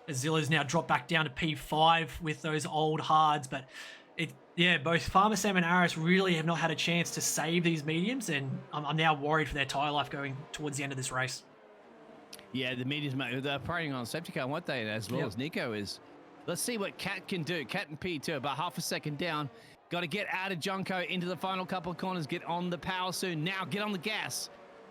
As Zilla's now dropped back down to P5 with those old hards. But both Farmer Sam and Aris really have not had a chance to save these mediums, and I'm now worried for their tyre life going towards the end of this race. Yeah, the mediums, mate, they're preying on safety car, weren't they? As well as Nico is. Let's see what Cat can do. Cat and P2, about half a second down. Got to get out of Junko into the final couple of corners. Get on the power soon. Now get on the gas.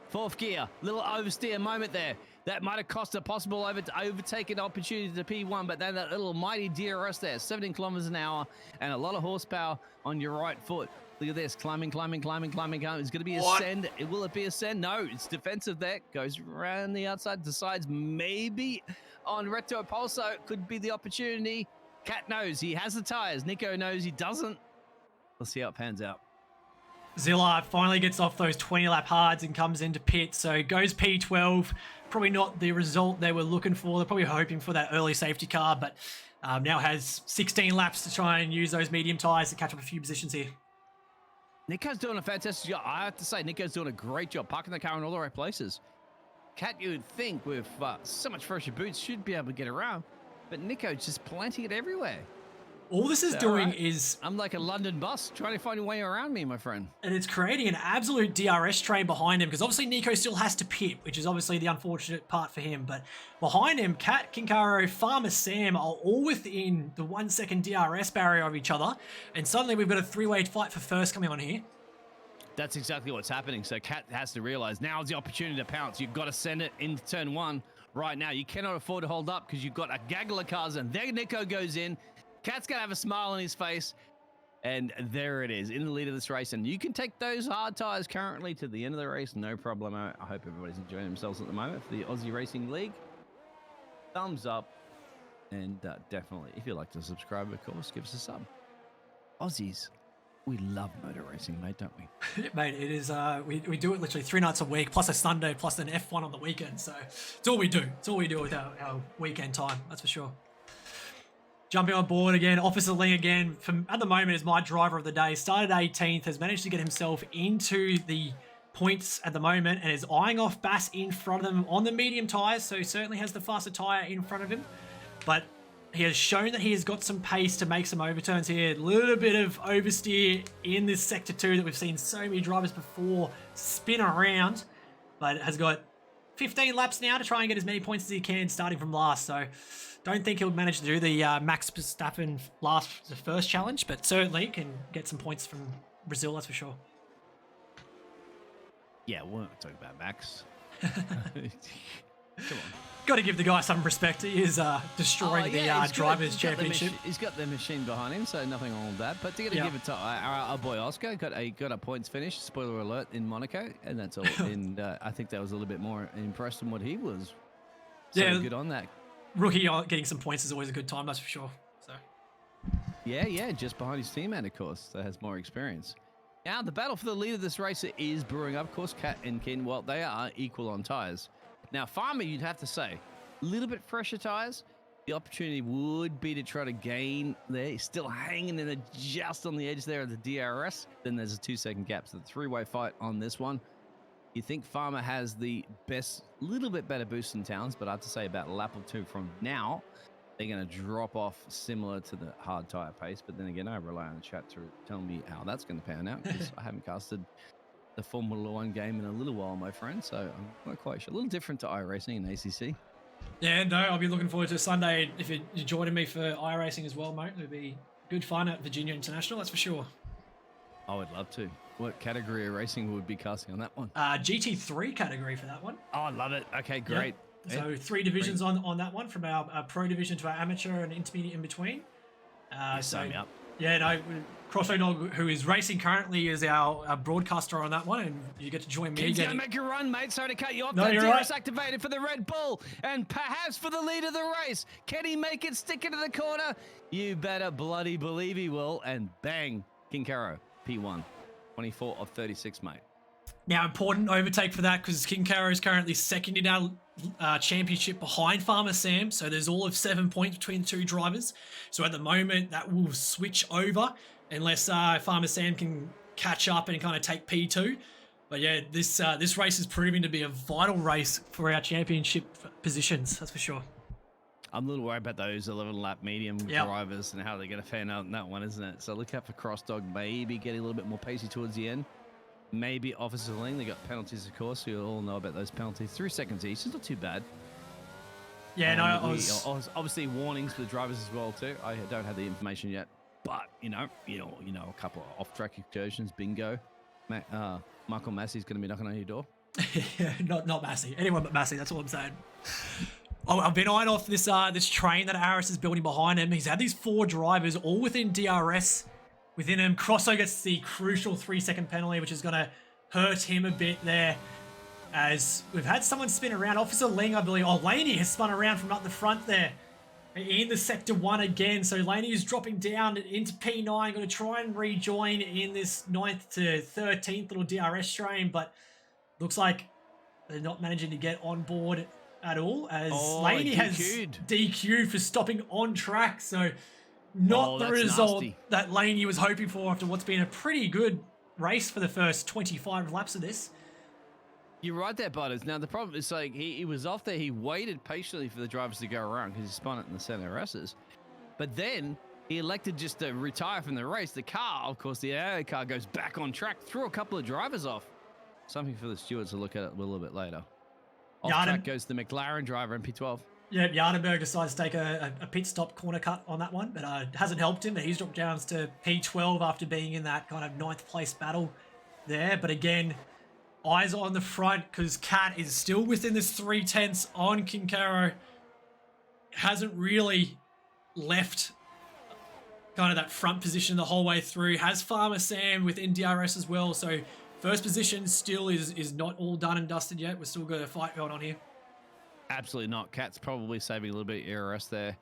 Fourth gear. Little oversteer moment there. That might have cost a possible overtaking opportunity to P1, but then that little mighty DRS there, 17 kilometers an hour and a lot of horsepower on your right foot. Look at this, climbing. It's going to be ascend. Will it be ascend? No, it's defensive there. Goes around the outside, decides maybe on Retro Pulsar could be the opportunity. Cat knows he has the tires. Nico knows he doesn't. Let's see how it pans out. Zilla finally gets off those 20-lap hards and comes into pit, so goes P12. Probably not the result they were looking for. They're probably hoping for that early safety car, but now has 16 laps to try and use those medium tyres to catch up a few positions here. Nico's doing a fantastic job. I have to say, Nico's doing a great job parking the car in all the right places. Cat, you would think with so much fresher boots, should be able to get around, but Nico's just planting it everywhere. All this is doing is... I'm like a London bus trying to find a way around me, my friend. And it's creating an absolute DRS train behind him, because obviously Nico still has to pit, which is obviously the unfortunate part for him. But behind him, Cat, Kinkaro, Farmer Sam are all within the 1 second DRS barrier of each other. And suddenly we've got a three-way fight for first coming on here. That's exactly what's happening. So Cat has to realize now's the opportunity to pounce. You've got to send it into turn one right now. You cannot afford to hold up because you've got a gaggle of cars, and there Nico goes in. Cat's going to have a smile on his face, and there it is, in the lead of this race. And you can take those hard tyres currently to the end of the race, no problem. I hope everybody's enjoying themselves at the moment for the Aussie Racing League. Thumbs up, and definitely, if you'd like to subscribe, of course, give us a sub. Aussies, we love motor racing, mate, don't we? Mate, it is, we do it literally 3 nights a week, plus a Sunday, plus an F1 on the weekend. So it's all we do. It's all we do with our weekend time, that's for sure. Jumping on board again, Officer Lee again, at the moment is my driver of the day. Started 18th, has managed to get himself into the points at the moment, and is eyeing off Bass in front of him on the medium tyres, so he certainly has the faster tyre in front of him. But he has shown that he has got some pace to make some overturns here. A little bit of oversteer in this Sector 2 that we've seen so many drivers before spin around, but has got 15 laps now to try and get as many points as he can, starting from last. So don't think he'll manage to do the Max Verstappen the first challenge, but certainly can get some points from Brazil, that's for sure. Yeah, we're not talking about Max. Come on. Got to give the guy some respect. He is destroying the Drivers' Championship. He's got the machine behind him, so nothing wrong with that. But to give it to our boy Oscar, got a points finish, spoiler alert, in Monaco, and that's all. And I think that was a little bit more impressed than what he was. So good on that. rookie getting some points is always a good time, that's for sure. So Yeah, just behind his teammate, of course, that has more experience. Now, the battle for the lead of this race is brewing up. Of course, Cat and Ken, well, they are equal on tyres. Now, Farmer, you'd have to say, a little bit fresher tyres. The opportunity would be to try to gain there. He's still hanging in there just on the edge there of the DRS. Then there's a 2-second gap. So the three-way fight on this one. You think Farmer has the best, little bit better boost in Towns, but I have to say about a lap or two from now, they're going to drop off similar to the hard tyre pace. But then again, I rely on the chat to tell me how that's going to pan out because I haven't casted the Formula One game in a little while, my friend. So I'm not quite sure. A little different to iRacing and ACC. yeah, no, I'll be looking forward to Sunday. If you're joining me for iRacing as well, mate, it'll be good fun at Virginia International, that's for sure. I would love to. What category of racing would be casting on that one? GT3 category for that one. Oh, I love it. Okay, great. Yep. So 3 divisions on that one, from our pro division to our amateur and intermediate in between. Sign me up. Yeah, no, Crossroad Dog, who is racing currently, is our broadcaster on that one, and you get to join me. Ken's going to make a run, mate. Sorry to cut you off. No, you're right. Activated for the Red Bull, and perhaps for the lead of the race. Can he make it stick into the corner? You better bloody believe he will. And bang, King Caro, P1. 24 of 36, mate. Now, important overtake for that because King Caro is currently second in our championship behind Farmer Sam. So there's all of 7 points between the two drivers. So at the moment, that will switch over unless Farmer Sam can catch up and kind of take P2. But yeah, this race is proving to be a vital race for our championship positions. That's for sure. I'm a little worried about those 11-lap medium drivers and how they're going to fan out in that one, isn't it? So look out for Cross Dog, maybe getting a little bit more pacey towards the end. Maybe Officer Ling, they got penalties, of course. You all know about those penalties. 3 seconds each, it's not too bad. Yeah, and no, obviously warnings for the drivers as well too. I don't have the information yet, but you know, a couple of off-track excursions, bingo. Michael Massey's going to be knocking on your door. Yeah, not Massey. Anyone but Massey. That's all I'm saying. I've been eyeing off this train that Aris is building behind him. He's had these 4 drivers all within DRS within him. Crosso gets the crucial 3-second penalty, which is going to hurt him a bit there. As we've had someone spin around. Officer Ling, I believe. Oh, Laney has spun around from up the front there. In the Sector 1 again. So Laney is dropping down into P9. Going to try and rejoin in this 9th to 13th little DRS train. But looks like they're not managing to get on board at all, as Laney has DQ'd for stopping on track. So not the result that Laney was hoping for after what's been a pretty good race for the first 25 laps of this. You're right there, Butters. Now, the problem is, like, he was off there. He waited patiently for the drivers to go around because he spun it in the center S's. But then he elected just to retire from the race. The car, of course, the ARL car goes back on track, threw a couple of drivers off. Something for the stewards to look at a little bit later. Off track goes the McLaren driver in P12. Yeah, Yardenberg decides to take a pit stop corner cut on that one, but it hasn't helped him. He's dropped down to P12 after being in that kind of 9th place battle there. But again, eyes on the front because Cat is still within this 3/10 on King Caro. Hasn't really left kind of that front position the whole way through. Has Farmer Sam within DRS as well. So first position still is not all done and dusted yet. We're still got a fight going on here. Absolutely not. Cat's probably saving a little bit of ERS there.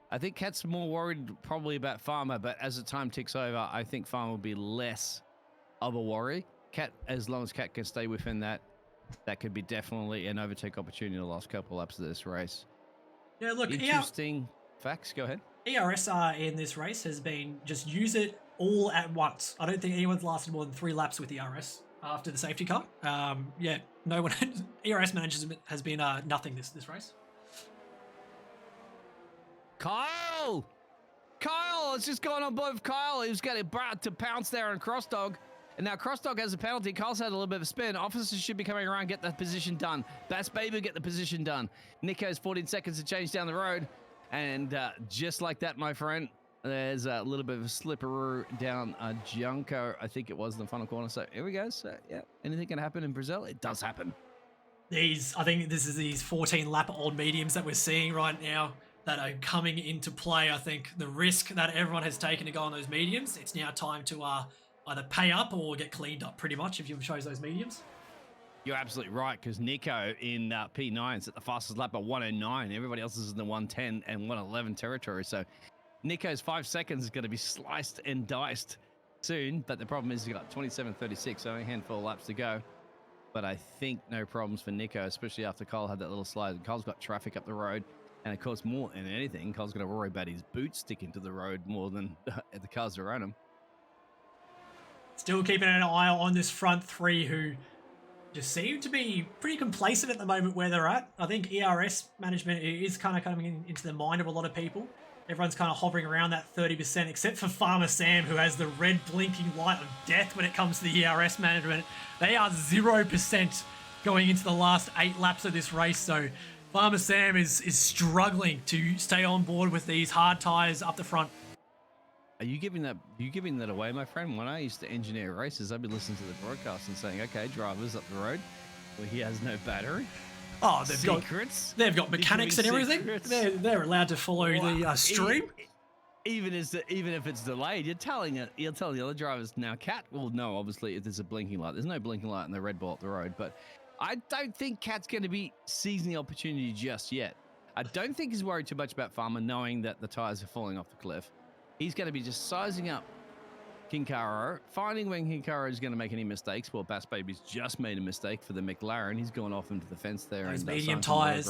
I think Cat's more worried probably about Farmer, but as the time ticks over, I think Farmer will be less of a worry. Cat, as long as Cat can stay within that could be definitely an overtake opportunity in the last couple laps of this race. Yeah, look, interesting facts. Go ahead. ERS in this race has been just use it all at once. I don't think anyone's lasted more than 3 laps with ERS after the safety car. Yeah, no one. ERS management has been nothing this race. Kyle, it's just going on board with Kyle. He was getting to pounce there on Cross Dog. And now Cross Dog has a penalty. Kyle's had a little bit of a spin. Officers should be coming around, get the position done. Bass Baby get the position done. Nico's 14 seconds to change down the road. And just like that, my friend, there's a little bit of a slipperoo down Junco, I think it was in the final corner. So here we go. So yeah, anything can happen in Brazil. It does happen. I think this is these 14 lap old mediums that we're seeing right now that are coming into play. I think the risk that everyone has taken to go on those mediums, it's now time to either pay up or get cleaned up pretty much if you chose those mediums. You're absolutely right, because Nico in P9 is at the fastest lap at 109. Everybody else is in the 110 and 111 territory. So Nico's 5 seconds is going to be sliced and diced soon. But the problem is he's got 27.36, so a handful of laps to go. But I think no problems for Nico, especially after Kyle had that little slide. And Kyle's got traffic up the road. And of course, more than anything, Kyle's going to worry about his boots sticking to the road more than the cars around him. Still keeping an eye on this front three who just seem to be pretty complacent at the moment where they're at. I think ERS management is kind of coming into the mind of a lot of people. Everyone's kind of hovering around that 30%, except for Farmer Sam, who has the red blinking light of death when it comes to the ERS management. They are 0% going into the last 8 laps of this race. So Farmer Sam is struggling to stay on board with these hard tyres up the front. Are you giving that away, my friend? When I used to engineer races, I'd be listening to the broadcast and saying, okay, drivers up the road where he has no battery. Oh, they've got mechanics and everything. They're allowed to follow the stream. Even if it's delayed, you're telling the other drivers now. Cat will know, obviously, if there's a blinking light. There's no blinking light in the red ball up the road, but I don't think Cat's going to be seizing the opportunity just yet. I don't think he's worried too much about Farmer knowing that the tires are falling off the cliff. He's going to be just sizing up Kinkaro, finding when Kinkaro is going to make any mistakes. Well, Bass Baby's just made a mistake for the McLaren. He's gone off into the fence there. Those and medium tyres,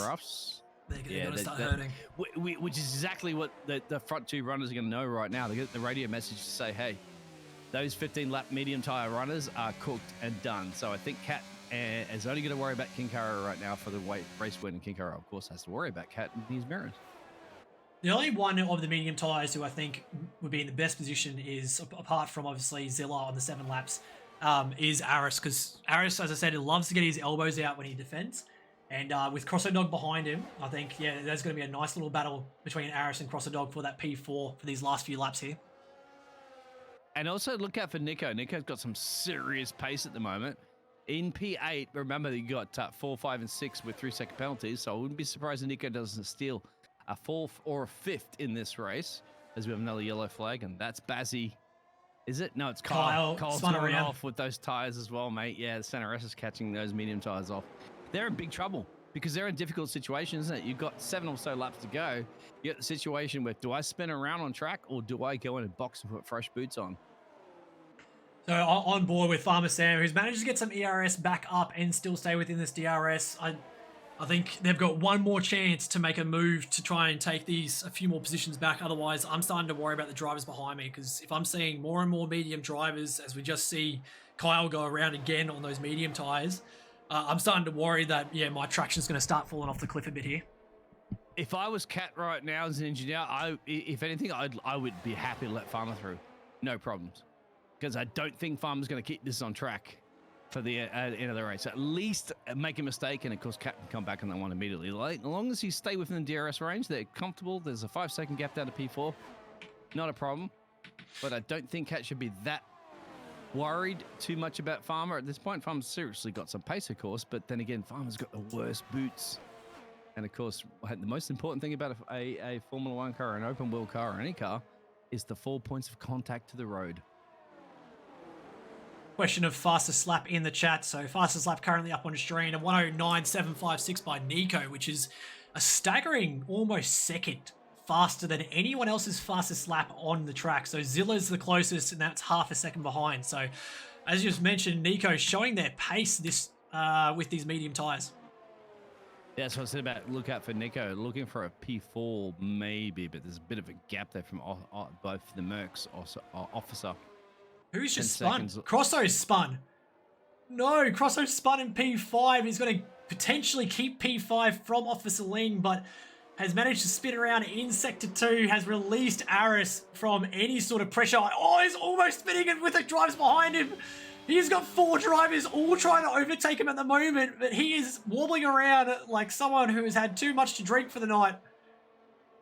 they're going to start hurting. Which is exactly what the front two runners are going to know right now. They get the radio message to say, hey, those 15-lap medium tyre runners are cooked and done. So I think Cat is only going to worry about Kinkaro right now for the race win. And Kinkaro, of course, has to worry about Cat and his mirrors. The only one of the medium tyres who I think would be in the best position is, apart from obviously Zilla on the 7 laps, is Aris. Because Aris, as I said, he loves to get his elbows out when he defends. And with Crosso Dog behind him, I think, yeah, there's going to be a nice little battle between Aris and Crosso Dog for that P4 for these last few laps here. And also look out for Nico. Nico's got some serious pace at the moment. In P8, remember that you got 4, 5, and 6 with 3-second penalties. So I wouldn't be surprised if Nico doesn't steal a 4th or a 5th in this race, as we have another yellow flag, and that's Bazzy. Is it? No, it's Kyle. Kyle's going off with those tires as well, mate. Yeah, the Center S is catching those medium tires off. They're in big trouble because they're in difficult situations, isn't it? You've got 7 or so laps to go. You get the situation where, do I spin around on track or do I go in and box and put fresh boots on? So on board with Farmer Sam, who's managed to get some ERS back up and still stay within this DRS. I think they've got one more chance to make a move to try and take these a few more positions back. Otherwise, I'm starting to worry about the drivers behind me, because if I'm seeing more and more medium drivers, as we just see Kyle go around again on those medium tyres, I'm starting to worry that, yeah, my traction's going to start falling off the cliff a bit here. If I was Cat right now as an engineer, if anything, I would be happy to let Farmer through. No problems. Because I don't think Farmer's going to keep this on track for the end of the race. At least make a mistake, and of course Cat can come back on that one immediately. Like, as long as you stay within the DRS range, they're comfortable. There's a 5-second gap down to P4. Not a problem. But I don't think Cat should be that worried too much about Farmer at this point. Farmer's seriously got some pace, of course, but then again, Farmer's got the worst boots. And of course, the most important thing about a Formula 1 car, an open wheel car, or any car, is the 4 points of contact to the road. Question of fastest lap in the chat. So fastest lap currently up on screen of 109.756 by Nico, which is a staggering almost second faster than anyone else's fastest lap on the track. So Zilla's the closest, and that's half a second behind. So as you just mentioned, Nico showing their pace this with these medium tyres. Yeah, that's what I said about look out for Nico. Looking for a P4 maybe, but there's a bit of a gap there from both the Mercs officer. Who's just spun? Crosso's spun. No, Crosso's spun in P5. He's going to potentially keep P5 from Officer Ling, but has managed to spin around in Sector 2, has released Aris from any sort of pressure. Oh, he's almost spinning it with the drivers behind him. He's got 4 drivers all trying to overtake him at the moment, but he is wobbling around like someone who has had too much to drink for the night.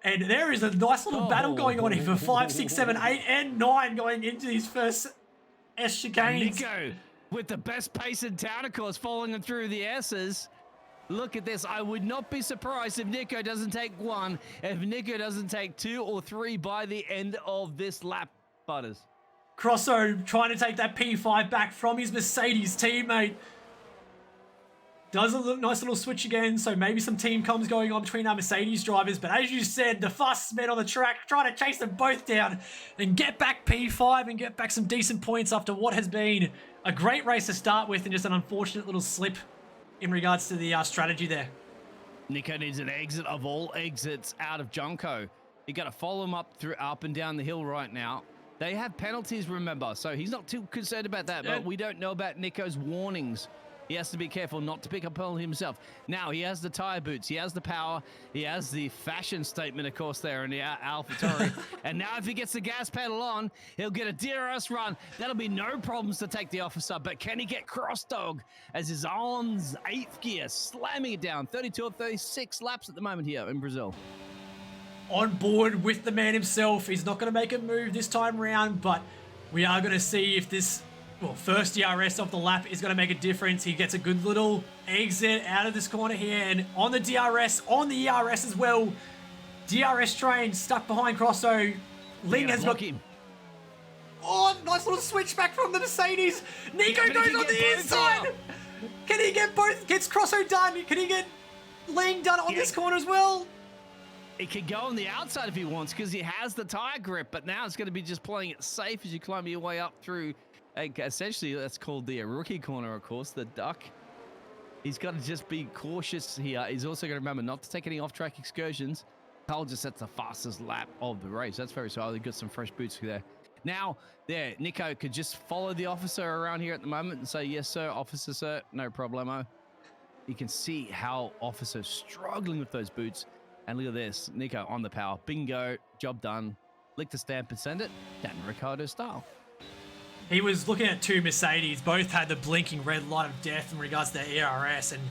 And there is a nice little battle going on here for 5, 6, 7, 8, and 9 going into these first S chicanes. Nico, with the best pace in town, of course, following them through the S's. Look at this. I would not be surprised if Nico doesn't take 1, if Nico doesn't take 2 or 3 by the end of this lap, Butters. Crosso trying to take that P5 back from his Mercedes teammate. Does a nice little switch again, so maybe some team comms going on between our Mercedes drivers. But as you said, the fastest man on the track trying to chase them both down and get back P5 and get back some decent points after what has been a great race to start with and just an unfortunate little slip in regards to the strategy there. Nico needs an exit of all exits out of Junko. You got to follow him up and down the hill right now. They have penalties, remember, so he's not too concerned about that. But we don't know about Nico's warnings. He has to be careful not to pick up on himself. Now, he has the tire boots. He has the power. He has the fashion statement, of course, there in the AlphaTauri. And now if he gets the gas pedal on, he'll get a DRS run. That'll be no problems to take the officer. But can he get cross-dog as he's on 8th gear, slamming it down? 32 of 36 laps at the moment here in Brazil. On board with the man himself. He's not going to make a move this time around, but we are going to see if this... Well, first DRS of the lap is going to make a difference. He gets a good little exit out of this corner here. And on the DRS, on the ERS as well. DRS train stuck behind Crosso. Ling has got... him. Oh, nice little switchback from the Mercedes. Nico goes on the inside. Can he get both? Gets Crosso done. Can he get Ling done on this corner as well? He can go on the outside if he wants because he has the tire grip. But now it's going to be just playing it safe as you climb your way up through... Essentially, that's called the rookie corner, of course, the duck. He's got to just be cautious here. He's also going to remember not to take any off-track excursions. Carl just sets the fastest lap of the race. That's very solid. He got some fresh boots there. Now, there, Nico could just follow the officer around here at the moment and say, yes, sir, officer, sir, no problemo. You can see how officer's struggling with those boots. And look at this, Nico on the power. Bingo, job done. Lick the stamp and send it. Daniel Ricciardo style. He was looking at two Mercedes. Both had the blinking red light of death in regards to their ERS. And,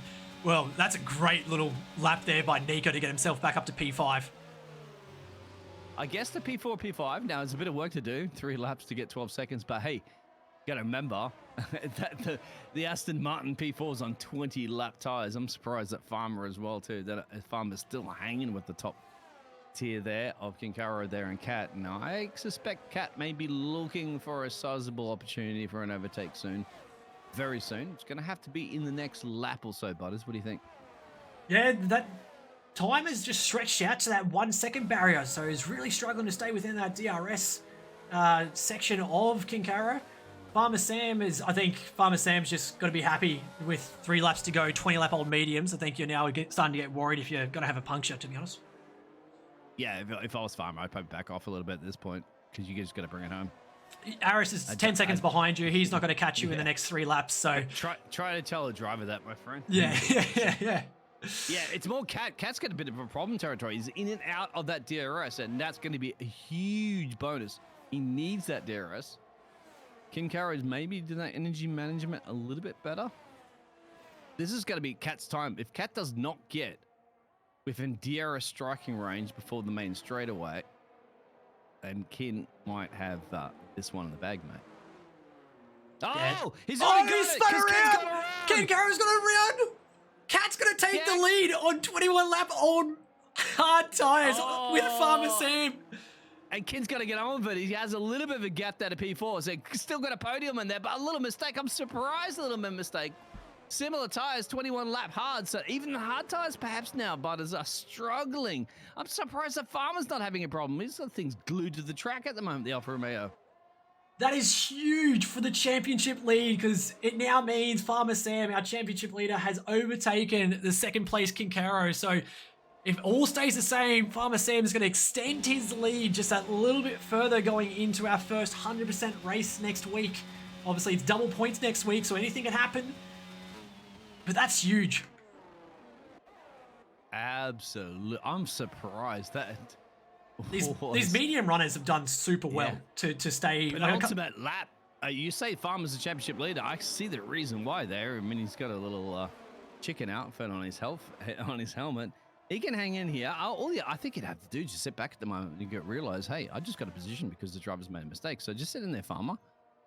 well, that's a great little lap there by Nico to get himself back up to P5. I guess the P4, P5, now there's a bit of work to do. 3 laps to get 12 seconds. But, hey, you got to remember that the Aston Martin P4's on 20-lap tyres. I'm surprised that Farmer as well, too. That Farmer's still hanging with the top tier there of Kinkaro there and Cat. Now, I suspect Cat may be looking for a sizable opportunity for an overtake soon. Very soon. It's going to have to be in the next lap or so, Butters. What do you think? Yeah, that time has just stretched out to that 1 second barrier, so he's really struggling to stay within that DRS section of Kinkaro. Farmer Sam is, I think Farmer Sam's just got to be happy with 3 laps to go, 20-lap-old mediums. I think you're now starting to get worried if you're going to have a puncture, to be honest. Yeah, if I was Farmer, I'd probably back off a little bit at this point because you just got to bring it home. Aris is 10 seconds behind you. He's not going to catch you in the next 3 laps, so... Try to tell a driver that, my friend. Yeah. Yeah, it's more Cat. Cat's got a bit of a problem territory. He's in and out of that DRS, and that's going to be a huge bonus. He needs that DRS. Kinkaro is maybe doing that energy management a little bit better. This is going to be Cat's time. If Cat does not get within DRS striking range before the main straightaway, and Kin might have this one in the bag, mate. Oh, he's already got it. Around. Kinkaro's got around. Cat's going to take the lead on 21-lap on hard tyres with Farmer Sam. And Kin's got to get on with it. He has a little bit of a gap there to P4, so still got a podium in there, but a little mistake. I'm surprised a little bit mistake. Similar tyres, 21-lap hard, so even the hard tyres perhaps now, Butters, are struggling. I'm surprised that Farmer's not having a problem. He's got things glued to the track at the moment, the Alfa Romeo. That is huge for the championship lead because it now means Farmer Sam, our championship leader, has overtaken the second place Kinkaro. So if all stays the same, Farmer Sam is going to extend his lead just a little bit further going into our first 100% race next week. Obviously, it's double points next week, so anything can happen. But that's huge. Absolutely. I'm surprised that... These medium runners have done super well to stay... But ultimate lap, you say Farmer's a championship leader. I see the reason why there. I mean, he's got a little chicken outfit on his helmet. He can hang in here. I think he'd have to do is just sit back at the moment and realize, hey, I just got a position because the driver's made a mistake. So just sit in there, Farmer.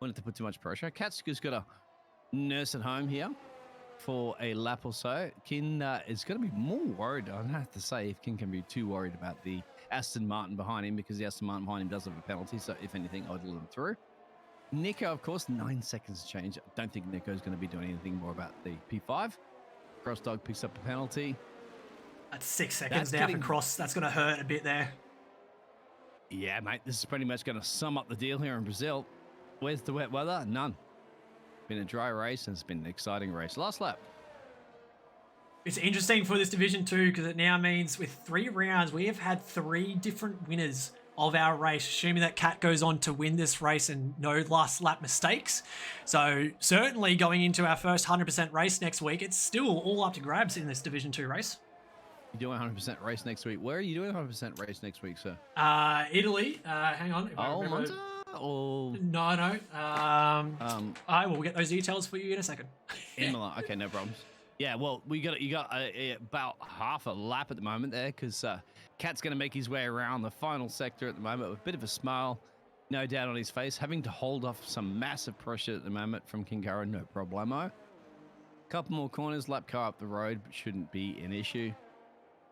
Wanted to put too much pressure. Cat's just got to nurse at home here for a lap or so. Kin is going to be more worried. I don't have to say if Kin can be too worried about the Aston Martin behind him because the Aston Martin behind him does have a penalty. So if anything, I'd let him through. Nico, of course, 9 seconds change. I don't think Nico's going to be doing anything more about the P5. Cross Dog picks up a penalty. That's 6 seconds That's now getting- for Cross. That's going to hurt a bit there. Yeah, mate, this is pretty much going to sum up the deal here in Brazil. Where's the wet weather? None. Been a dry race and it's been an exciting race. Last lap. It's interesting for this Division 2 because it now means with 3 rounds, we have had 3 different winners of our race, assuming that Cat goes on to win this race and no last lap mistakes. So certainly going into our first 100% race next week, it's still all up to grabs in this Division 2 race. You're doing 100% race next week. Where are you doing 100% race next week, sir? Italy. Hang on. If I Oh, remember. Monza? Or No. I will get those details for you in a second. Imola? Okay, no problems. Yeah, well, you got about half a lap at the moment there because Cat's going to make his way around the final sector at the moment with a bit of a smile, no doubt on his face, having to hold off some massive pressure at the moment from Kingara, no problemo. Couple more corners, lap car up the road, but shouldn't be an issue.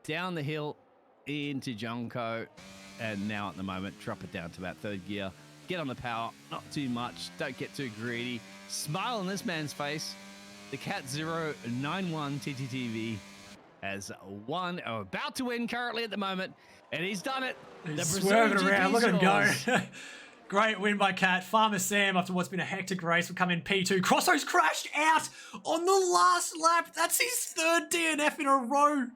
Down the hill into Junko, and now at the moment, drop it down to about 3rd gear. Get on the power, not too much, don't get too greedy. Smile on this man's face. The Cat 091 TTTV has won, or about to win currently at the moment, and he's done it. He's The swerving Brazilian around. GP Look at him yours. go. Great win by Cat. Farmer Sam, after what's been a hectic race, will come in P2. Crosso's crashed out on the last lap. That's his 3rd DNF in a row.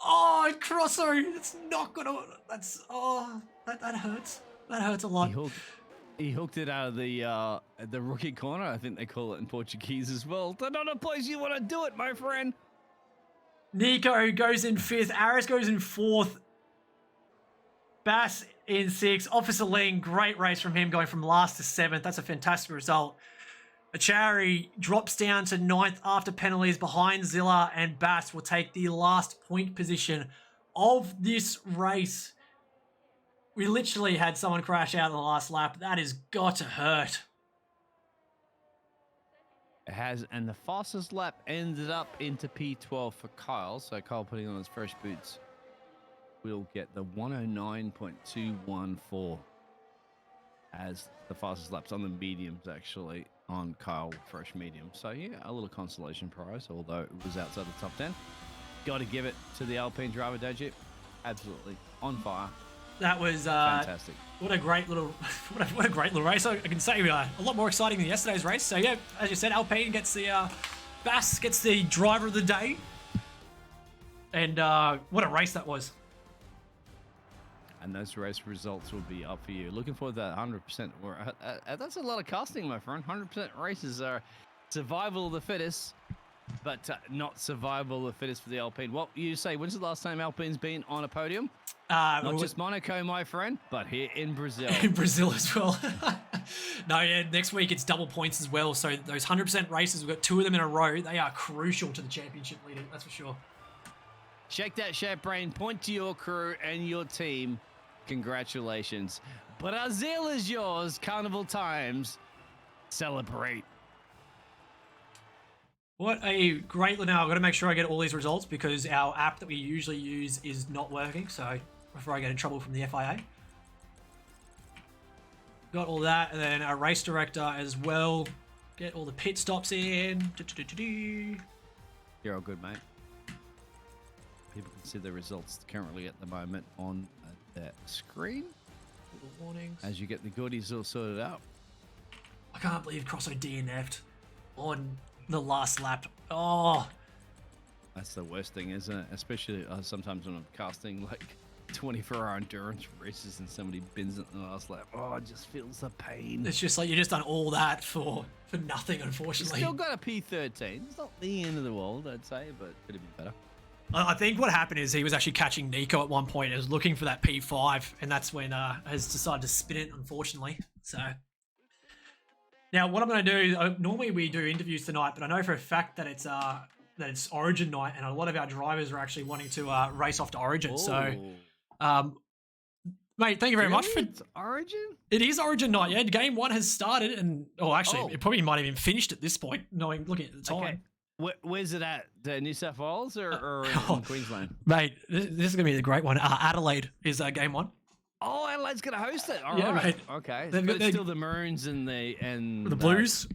Oh, Crosso, it's not gonna. That hurts. That hurts a lot. He hooked it out of the rookie corner. I think they call it in Portuguese as well. They're not a place you want to do it, my friend. Nico goes in 5th. Aris goes in 4th. Bass in 6th. Officer Ling, great race from him, going from last to 7th. That's a fantastic result. Achari drops down to 9th after penalties behind Zilla, and Bass will take the last point position of this race. We literally had someone crash out in the last lap. That has got to hurt. It has, and the fastest lap ended up into P12 for Kyle. So Kyle putting on his fresh boots will get the 109.214 as the fastest laps on the mediums, actually, on Kyle fresh medium. So yeah, a little consolation prize, although it was outside the top 10. Got to give it to the Alpine driver, don't you? Absolutely on fire. That was Fantastic. what a great little what a great little race. I can say a lot more exciting than yesterday's race. So yeah, as you said, Alpine gets the Bass gets the driver of the day, and what a race that was. And those race results will be up for you. Looking forward to that 100%. That's a lot of casting, my friend. 100% races are survival of the fittest, but not survival of the fittest for the Alpine. What you say? When's the last time Alpine's been on a podium? Not just Monaco, my friend, but here in Brazil. In Brazil as well. No, yeah, next week it's double points as well. So those 100% races, we've got 2 of them in a row. They are crucial to the championship leading, that's for sure. Shake that shape brain, point to your crew and your team. Congratulations. Brazil is yours. Carnival times. Celebrate. What a great... Now, I've got to make sure I get all these results because our app that we usually use is not working. So before I get in trouble from the FIA. Got all that. And then our race director as well. Get all the pit stops in. You're all good, mate. People can see the results currently at the moment on the screen. Little warnings. As you get the goodies all sorted out. I can't believe Crosso DNF'd on the last lap. Oh, That's the worst thing, isn't it? Especially sometimes when I'm casting like 24-hour endurance races and somebody bins it in the last lap. Oh, it just feels the pain. it's just like you just done all that for nothing, unfortunately. Still got a P13. It's not the end of the world, I'd say, but could have been better. I think what happened is he was actually catching Nico at one point and was looking for that P5, and that's when has decided to spin it, unfortunately. So now what I'm going to do, normally we do interviews tonight, but I know for a fact that it's Origin night, and a lot of our drivers are actually wanting to race off to Origin. So, mate, thank you very much for It's Origin. It is Origin night, yeah. Game 1 has started, and it probably might have even finished at this point, looking at the time. Okay. Where's it at? New South Wales or in Queensland? Mate, this is going to be the great one. Adelaide is Game 1. Oh, Adelaide's going to host it. All Yeah, right. mate. Okay. They've But got- it's still the Maroons and the The Blues.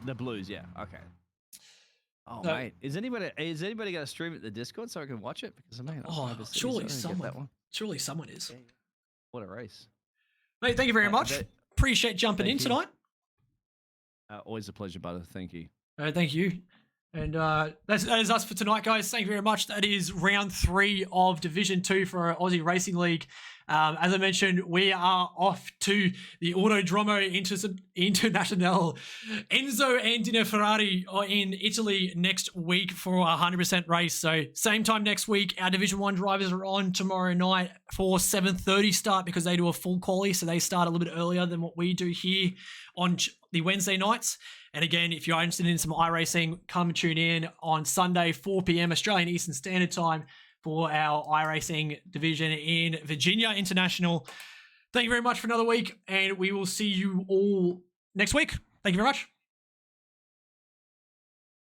The Blues, yeah. Okay. Oh, So- mate. Is anybody going to stream it the Discord so I can watch it? Because, mate, I'm Oh, overseas, surely so I don't get that someone. one. Surely someone is. Yeah. What a race. Mate, thank you very much. But- Appreciate jumping in Thank you. tonight. Always a pleasure, Butter. Thank you. Thank you. And that is us for tonight, guys. Thank you very much. That is round 3 of Division 2 for our Aussie Racing League. As I mentioned, we are off to the Autodromo International Enzo and Dino Ferrari in Italy next week for a 100% race. So same time next week. Our Division 1 drivers are on tomorrow night for 7:30 start because they do a full quali, so they start a little bit earlier than what we do here on the Wednesday nights. And again, if you're interested in some iRacing, come tune in on Sunday, 4 p.m. Australian Eastern Standard Time for our iRacing division in Virginia International. Thank you very much for another week, and we will see you all next week. Thank you very much.